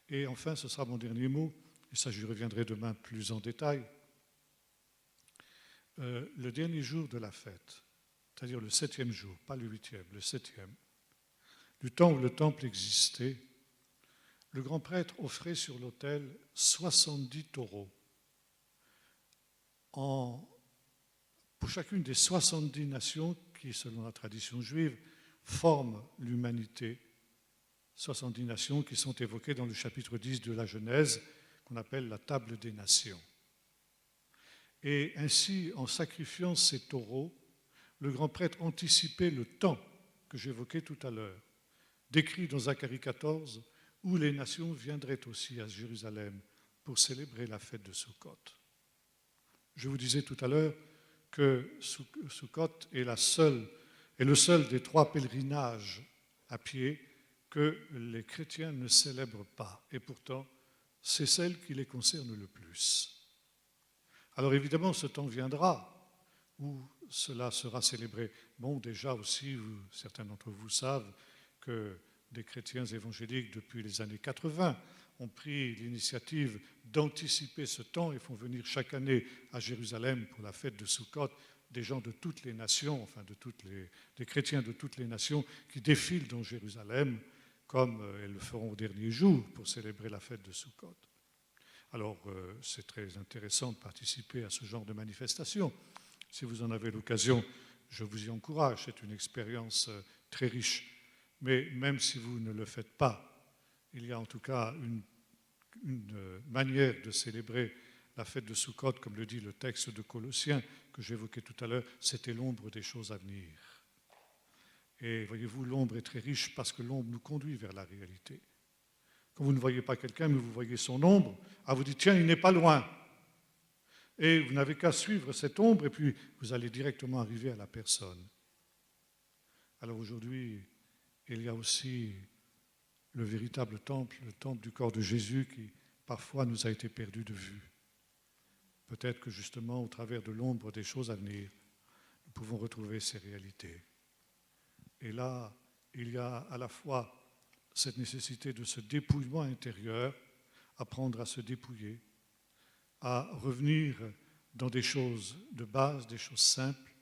Et enfin, ce sera mon dernier mot, et ça j'y reviendrai demain plus en détail. Le dernier jour de la fête, c'est-à-dire le 7e jour, pas le 8e, le 7e, du temps où le temple existait, le grand prêtre offrait sur l'autel 70 taureaux. Pour chacune des 70 nations qui, selon la tradition juive, forment l'humanité, 70 nations qui sont évoquées dans le chapitre 10 de la Genèse, qu'on appelle la table des nations. Et ainsi, en sacrifiant ces taureaux, le grand prêtre anticipait le temps que j'évoquais tout à l'heure, décrit dans Zacharie 14, où les nations viendraient aussi à Jérusalem pour célébrer la fête de Sukkot. Je vous disais tout à l'heure que Sukkot est le seul des 3 pèlerinages à pied que les chrétiens ne célèbrent pas. Et pourtant, c'est celle qui les concerne le plus. Alors évidemment, ce temps viendra où cela sera célébré. Bon, déjà aussi, certains d'entre vous savent que des chrétiens évangéliques, depuis les années 80, ont pris l'initiative d'anticiper ce temps et font venir chaque année à Jérusalem pour la fête de Sukkot des gens de toutes les nations, enfin des chrétiens de toutes les nations qui défilent dans Jérusalem comme elles le feront au dernier jour pour célébrer la fête de Sukkot. Alors c'est très intéressant de participer à ce genre de manifestation. Si vous en avez l'occasion, je vous y encourage, c'est une expérience très riche. Mais même si vous ne le faites pas, il y a en tout cas une manière de célébrer la fête de Sukkot, comme le dit le texte de Colossiens que j'évoquais tout à l'heure, c'était l'ombre des choses à venir. Et voyez-vous, l'ombre est très riche parce que l'ombre nous conduit vers la réalité. Quand vous ne voyez pas quelqu'un, mais vous voyez son ombre, vous dites, tiens, il n'est pas loin. Et vous n'avez qu'à suivre cette ombre et puis vous allez directement arriver à la personne. Alors aujourd'hui, il y a aussi le véritable temple, le temple du corps de Jésus qui parfois nous a été perdu de vue. Peut-être que justement, au travers de l'ombre des choses à venir, nous pouvons retrouver ces réalités. Et là, il y a à la fois cette nécessité de ce dépouillement intérieur, apprendre à se dépouiller, à revenir dans des choses de base, des choses simples,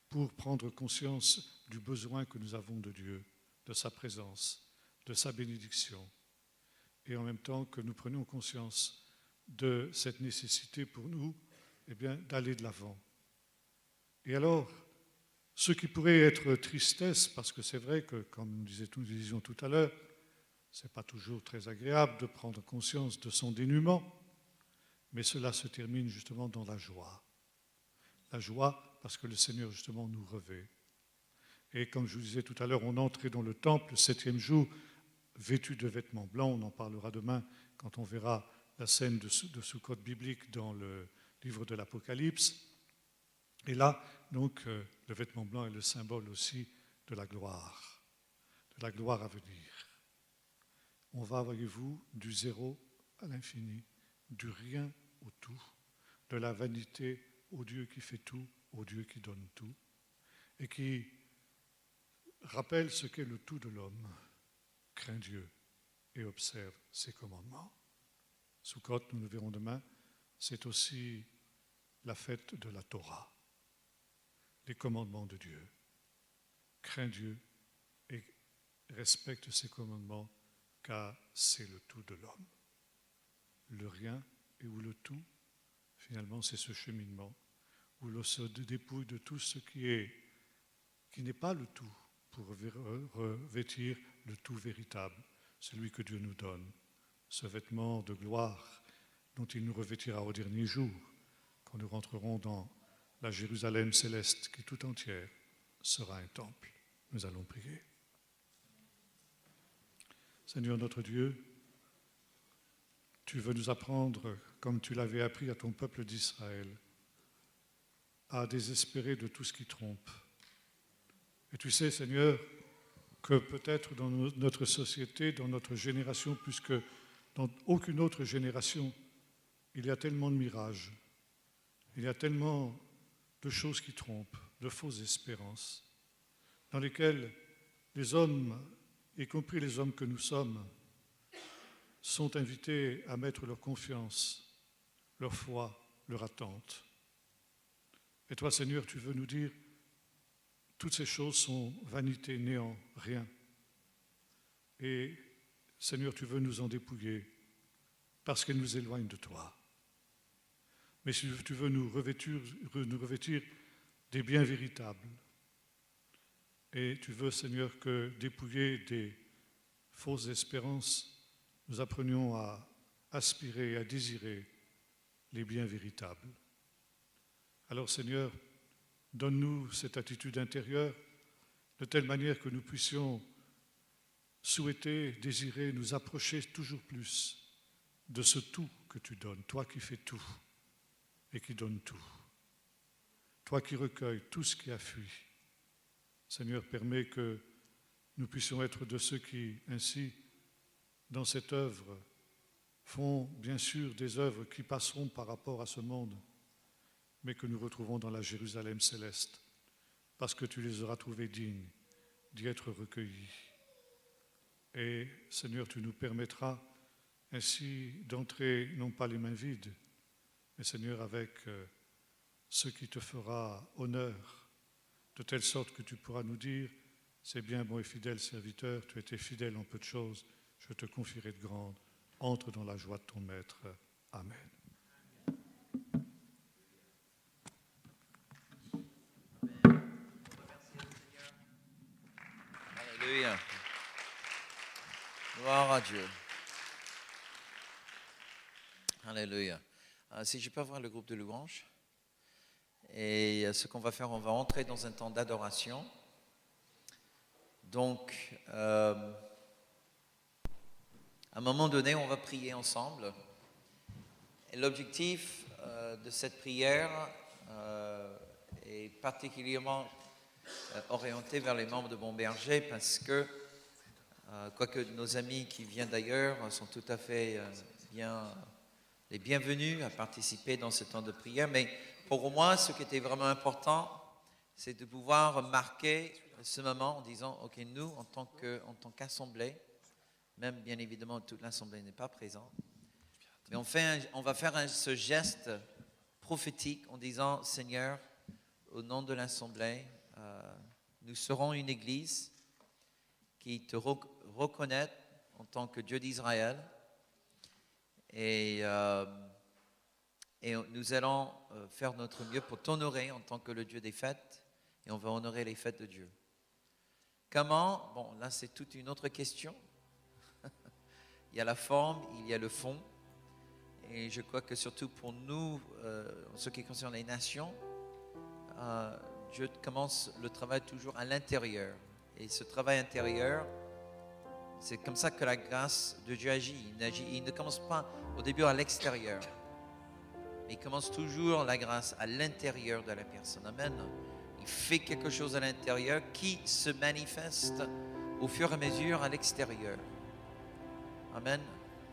pour prendre conscience du besoin que nous avons de Dieu, de sa présence, de sa bénédiction, et en même temps que nous prenions conscience de cette nécessité pour nous d'aller de l'avant. Et alors, ce qui pourrait être tristesse, parce que c'est vrai que, comme nous disions tout à l'heure, ce n'est pas toujours très agréable de prendre conscience de son dénuement, mais cela se termine justement dans la joie. La joie parce que le Seigneur justement nous revêt. Et comme je vous disais tout à l'heure, on entrait dans le temple le 7e jour, vêtu de vêtements blancs. On en parlera demain quand on verra la scène de Sukkot biblique dans le livre de l'Apocalypse. Et là, donc, le vêtement blanc est le symbole aussi de la gloire à venir. On va, voyez-vous, du zéro à l'infini, du rien au tout, de la vanité au Dieu qui fait tout, au Dieu qui donne tout, et qui rappelle ce qu'est le tout de l'homme, craint Dieu et observe ses commandements. Sukkot, nous le verrons demain, c'est aussi la fête de la Torah, les commandements de Dieu. Crains Dieu et respecte ses commandements, car c'est le tout de l'homme. Le rien et ou le tout, finalement, c'est ce cheminement où l'on se dépouille de tout ce qui n'est pas le tout, pour revêtir le tout véritable, celui que Dieu nous donne, ce vêtement de gloire dont il nous revêtira au dernier jour, quand nous rentrerons dans la Jérusalem céleste qui tout entière sera un temple. Nous allons prier. Seigneur notre Dieu, tu veux nous apprendre, comme tu l'avais appris à ton peuple d'Israël, à désespérer de tout ce qui trompe. Et tu sais, Seigneur, que peut-être dans notre société, dans notre génération, plus que dans aucune autre génération, il y a tellement de mirages, il y a tellement de choses qui trompent, de fausses espérances, dans lesquelles les hommes, y compris les hommes que nous sommes, sont invités à mettre leur confiance, leur foi, leur attente. Et toi, Seigneur, tu veux nous dire, toutes ces choses sont vanité, néant, rien. Et Seigneur, tu veux nous en dépouiller parce qu'elles nous éloignent de toi. Mais si tu veux nous revêtir des biens véritables, et tu veux, Seigneur, que dépouillés des fausses espérances, nous apprenions à aspirer, à désirer les biens véritables. Alors, Seigneur, donne-nous cette attitude intérieure de telle manière que nous puissions souhaiter, désirer, nous approcher toujours plus de ce tout que tu donnes, toi qui fais tout et qui donne tout, toi qui recueilles tout ce qui a fui. Seigneur, permets que nous puissions être de ceux qui, ainsi, dans cette œuvre, font bien sûr des œuvres qui passeront par rapport à ce monde, mais que nous retrouvons dans la Jérusalem céleste, parce que tu les auras trouvés dignes d'y être recueillis. Et Seigneur, tu nous permettras ainsi d'entrer, non pas les mains vides, mais Seigneur, avec ce qui te fera honneur, de telle sorte que tu pourras nous dire, c'est bien, bon et fidèle serviteur, tu as été fidèle en peu de choses, je te confierai de grandes, entre dans la joie de ton Maître. Amen. Alléluia. Gloire à Dieu. Alléluia. Si je peux avoir le groupe de louanges. Et ce qu'on va faire, on va entrer dans un temps d'adoration. Donc, à un moment donné, on va prier ensemble. Et l'objectif de cette prière est particulièrement orienté vers les membres de Bon Berger parce que, quoique nos amis qui viennent d'ailleurs sont tout à fait les bienvenus à participer dans ce temps de prière, mais pour moi, ce qui était vraiment important, c'est de pouvoir marquer ce moment en disant, OK, nous, en tant qu'assemblée, même bien évidemment toute l'assemblée n'est pas présente, mais on va faire ce geste prophétique en disant, Seigneur, au nom de l'assemblée, nous serons une église qui te reconnaît en tant que Dieu d'Israël et nous allons faire notre mieux pour t'honorer en tant que le Dieu des fêtes et on va honorer les fêtes de Dieu. Comment? Bon, là c'est toute une autre question. Il y a la forme, il y a le fond et je crois que surtout pour nous, en ce qui concerne les nations, Dieu commence le travail toujours à l'intérieur. Et ce travail intérieur, c'est comme ça que la grâce de Dieu agit. Il ne commence pas au début à l'extérieur. Mais il commence toujours la grâce à l'intérieur de la personne. Amen. Il fait quelque chose à l'intérieur qui se manifeste au fur et à mesure à l'extérieur. Amen.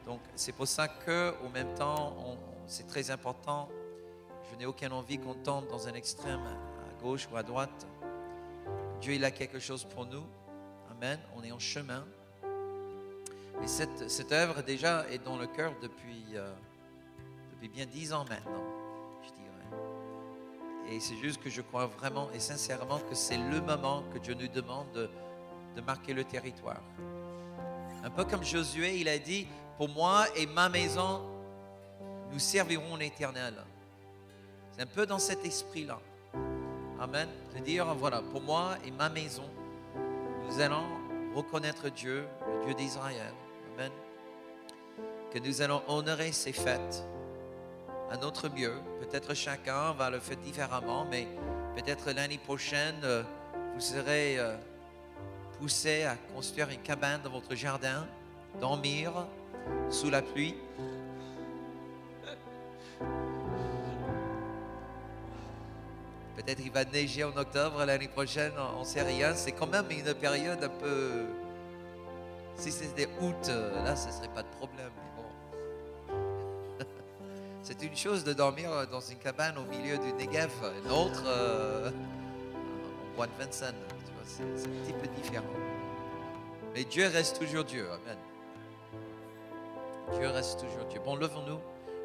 Donc c'est pour ça qu'au même temps, c'est très important. Je n'ai aucune envie qu'on tombe dans un extrême à gauche ou à droite. Dieu, il a quelque chose pour nous. Amen. On est en chemin. Et cette œuvre déjà est dans le cœur depuis bien 10 ans maintenant, je dirais. Et c'est juste que je crois vraiment et sincèrement que c'est le moment que Dieu nous demande de marquer le territoire. Un peu comme Josué, il a dit, pour moi et ma maison, nous servirons l'Éternel. C'est un peu dans cet esprit-là. Amen. De dire, voilà, pour moi et ma maison, nous allons reconnaître Dieu, le Dieu d'Israël. Amen. Que nous allons honorer ses fêtes à notre mieux. Peut-être chacun va le faire différemment, mais peut-être l'année prochaine, vous serez poussé à construire une cabane dans votre jardin, dormir sous la pluie. Peut-être il va neiger en octobre l'année prochaine, on ne sait rien. C'est quand même une période un peu... Si c'était août, là, ce ne serait pas de problème. Mais bon. C'est une chose de dormir dans une cabane au milieu du Negev, une autre en bois de Vincennes. Tu vois, c'est un petit peu différent. Mais Dieu reste toujours Dieu. Amen. Dieu reste toujours Dieu. Bon, levons-nous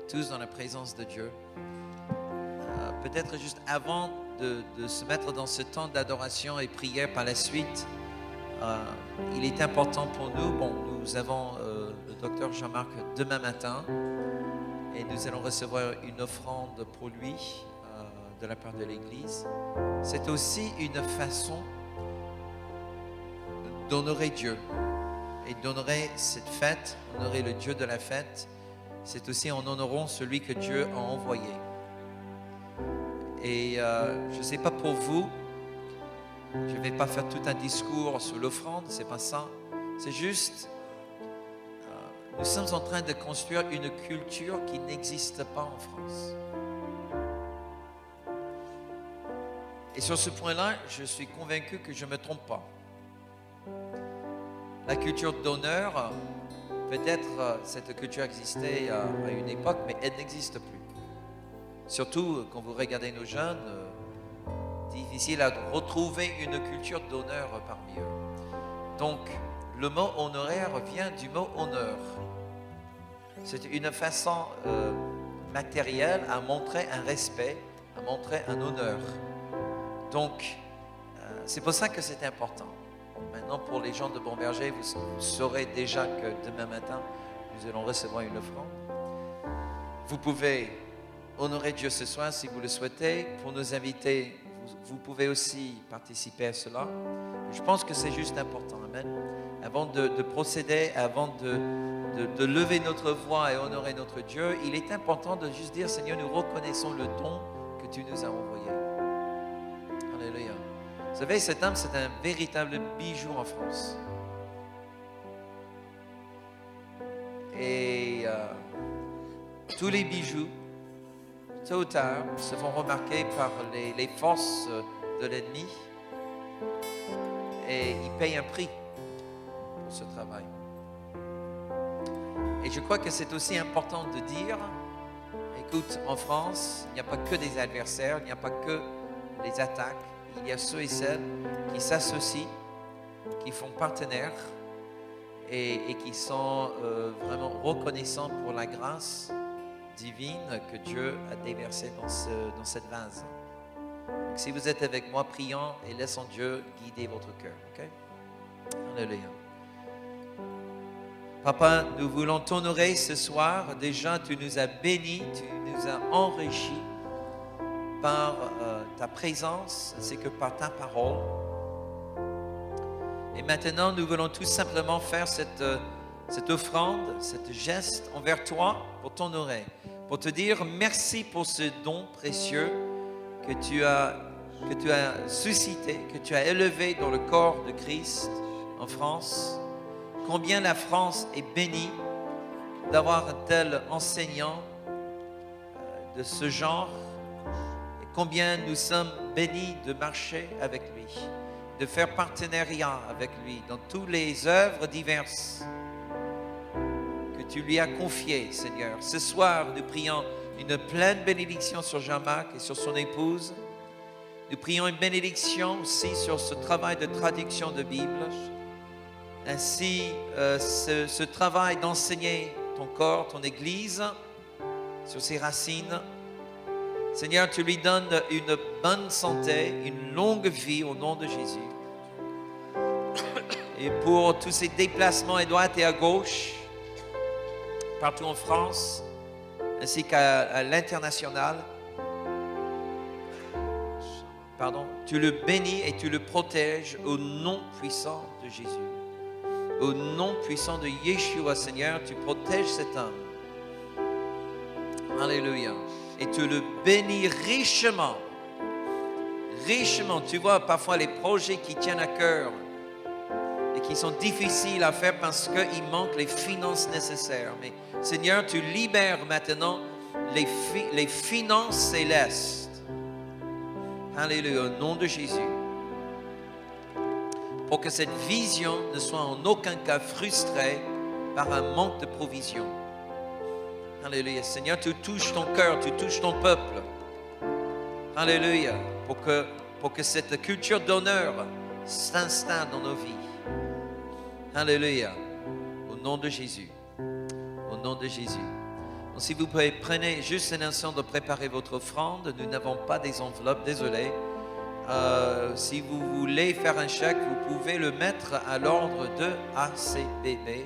tous dans la présence de Dieu. peut-être juste avant de se mettre dans ce temps d'adoration et prière par la suite, il est important pour nous. Bon, nous avons le docteur Jean-Marc demain matin et nous allons recevoir une offrande pour lui de la part de l'Église. C'est aussi une façon d'honorer Dieu et d'honorer cette fête, honorer le Dieu de la fête. C'est aussi en honorant celui que Dieu a envoyé. Et je ne sais pas pour vous, je ne vais pas faire tout un discours sur l'offrande, c'est pas ça. C'est juste, nous sommes en train de construire une culture qui n'existe pas en France. Et sur ce point-là, je suis convaincu que je ne me trompe pas. La culture d'honneur, peut-être cette culture existait à une époque, mais elle n'existe plus. Surtout quand vous regardez nos jeunes, difficile à retrouver une culture d'honneur parmi eux. Donc, le mot honoraire vient du mot honneur. C'est une façon matérielle à montrer un respect, à montrer un honneur. Donc, c'est pour ça que c'est important. Maintenant, pour les gens de Bon-Berger, vous saurez déjà que demain matin, nous allons recevoir une offrande. Vous pouvez honorer Dieu ce soir si vous le souhaitez. Pour nos invités, vous pouvez aussi participer à cela. Je pense que c'est juste important. Amen. Avant de procéder, avant de lever notre voix et honorer notre Dieu, il est important de juste dire, Seigneur, nous reconnaissons le don que tu nous as envoyé. Alléluia. Vous savez, cet homme, c'est un véritable bijou en France. Et tous les bijoux, tôt ou tard, se font remarquer par les forces de l'ennemi et ils payent un prix pour ce travail. Et je crois que c'est aussi important de dire, écoute, en France, il n'y a pas que des adversaires, il n'y a pas que des attaques, il y a ceux et celles qui s'associent, qui font partenaires et qui sont vraiment reconnaissants pour la grâce divine que Dieu a déversée dans cette vase. Donc, si vous êtes avec moi, prions et laissons Dieu guider votre cœur. Okay? Alléluia. Papa, nous voulons t'honorer ce soir. Déjà, tu nous as bénis, tu nous as enrichis par ta présence, ainsi que par ta parole. Et maintenant, nous voulons tout simplement faire cette offrande, cet geste envers toi pour t'honorer, pour te dire merci pour ce don précieux que tu as suscité, que tu as élevé dans le corps de Christ en France. Combien la France est bénie d'avoir un tel enseignant de ce genre, et combien nous sommes bénis de marcher avec lui, de faire partenariat avec lui dans toutes les œuvres diverses que tu lui as confiées, Seigneur. Ce soir, nous prions une pleine bénédiction sur Jean-Marc et sur son épouse. Nous prions une bénédiction aussi sur ce travail de traduction de Bible, ainsi ce travail d'enseigner ton corps, ton Église, sur ses racines. Seigneur, tu lui donnes une bonne santé, une longue vie au nom de Jésus. Et pour tous ces déplacements à droite et à gauche, partout en France, ainsi qu'à l'international, tu le bénis et tu le protèges au nom puissant de Jésus. Au nom puissant de Yeshua, Seigneur, tu protèges cet homme. Alléluia. Et tu le bénis richement. Richement. Tu vois parfois les projets qui tiennent à cœur et qui sont difficiles à faire parce qu'il manque les finances nécessaires. Mais Seigneur, tu libères maintenant les finances célestes. Alléluia. Au nom de Jésus. Pour que cette vision ne soit en aucun cas frustrée par un manque de provision. Alléluia. Seigneur, tu touches ton cœur, tu touches ton peuple. Alléluia. Pour que cette culture d'honneur s'installe dans nos vies. Alléluia. Au nom de Jésus. Au nom de Jésus. Donc, si vous pouvez, prenez juste un instant de préparer votre offrande. Nous n'avons pas des enveloppes, désolé. Si vous voulez faire un chèque, vous pouvez le mettre à l'ordre de ACBB,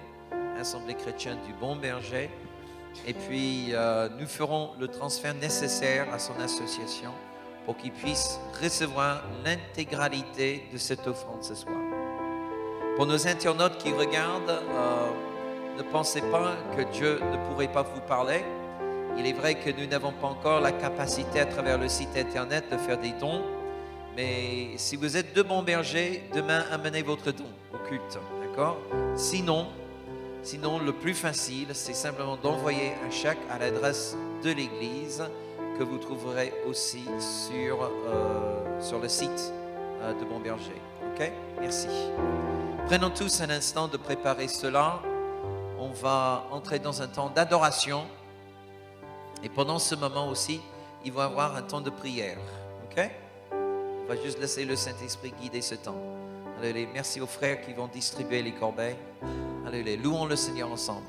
Assemblée chrétienne du Bon Berger. Et puis, nous ferons le transfert nécessaire à son association pour qu'il puisse recevoir l'intégralité de cette offrande ce soir. Pour nos internautes qui regardent, ne pensez pas que Dieu ne pourrait pas vous parler. Il est vrai que nous n'avons pas encore la capacité à travers le site internet de faire des dons. Mais si vous êtes de Bon Berger, demain, amenez votre don au culte. D'accord? Sinon, le plus facile, c'est simplement d'envoyer un chèque à l'adresse de l'église que vous trouverez aussi sur le site de Bon Berger. OK? Merci. Prenons tous un instant de préparer cela. On va entrer dans un temps d'adoration. Et pendant ce moment aussi, il va y avoir un temps de prière. OK? On va juste laisser le Saint-Esprit guider ce temps. Alléluia. Merci aux frères qui vont distribuer les corbeilles. Alléluia. Louons le Seigneur ensemble.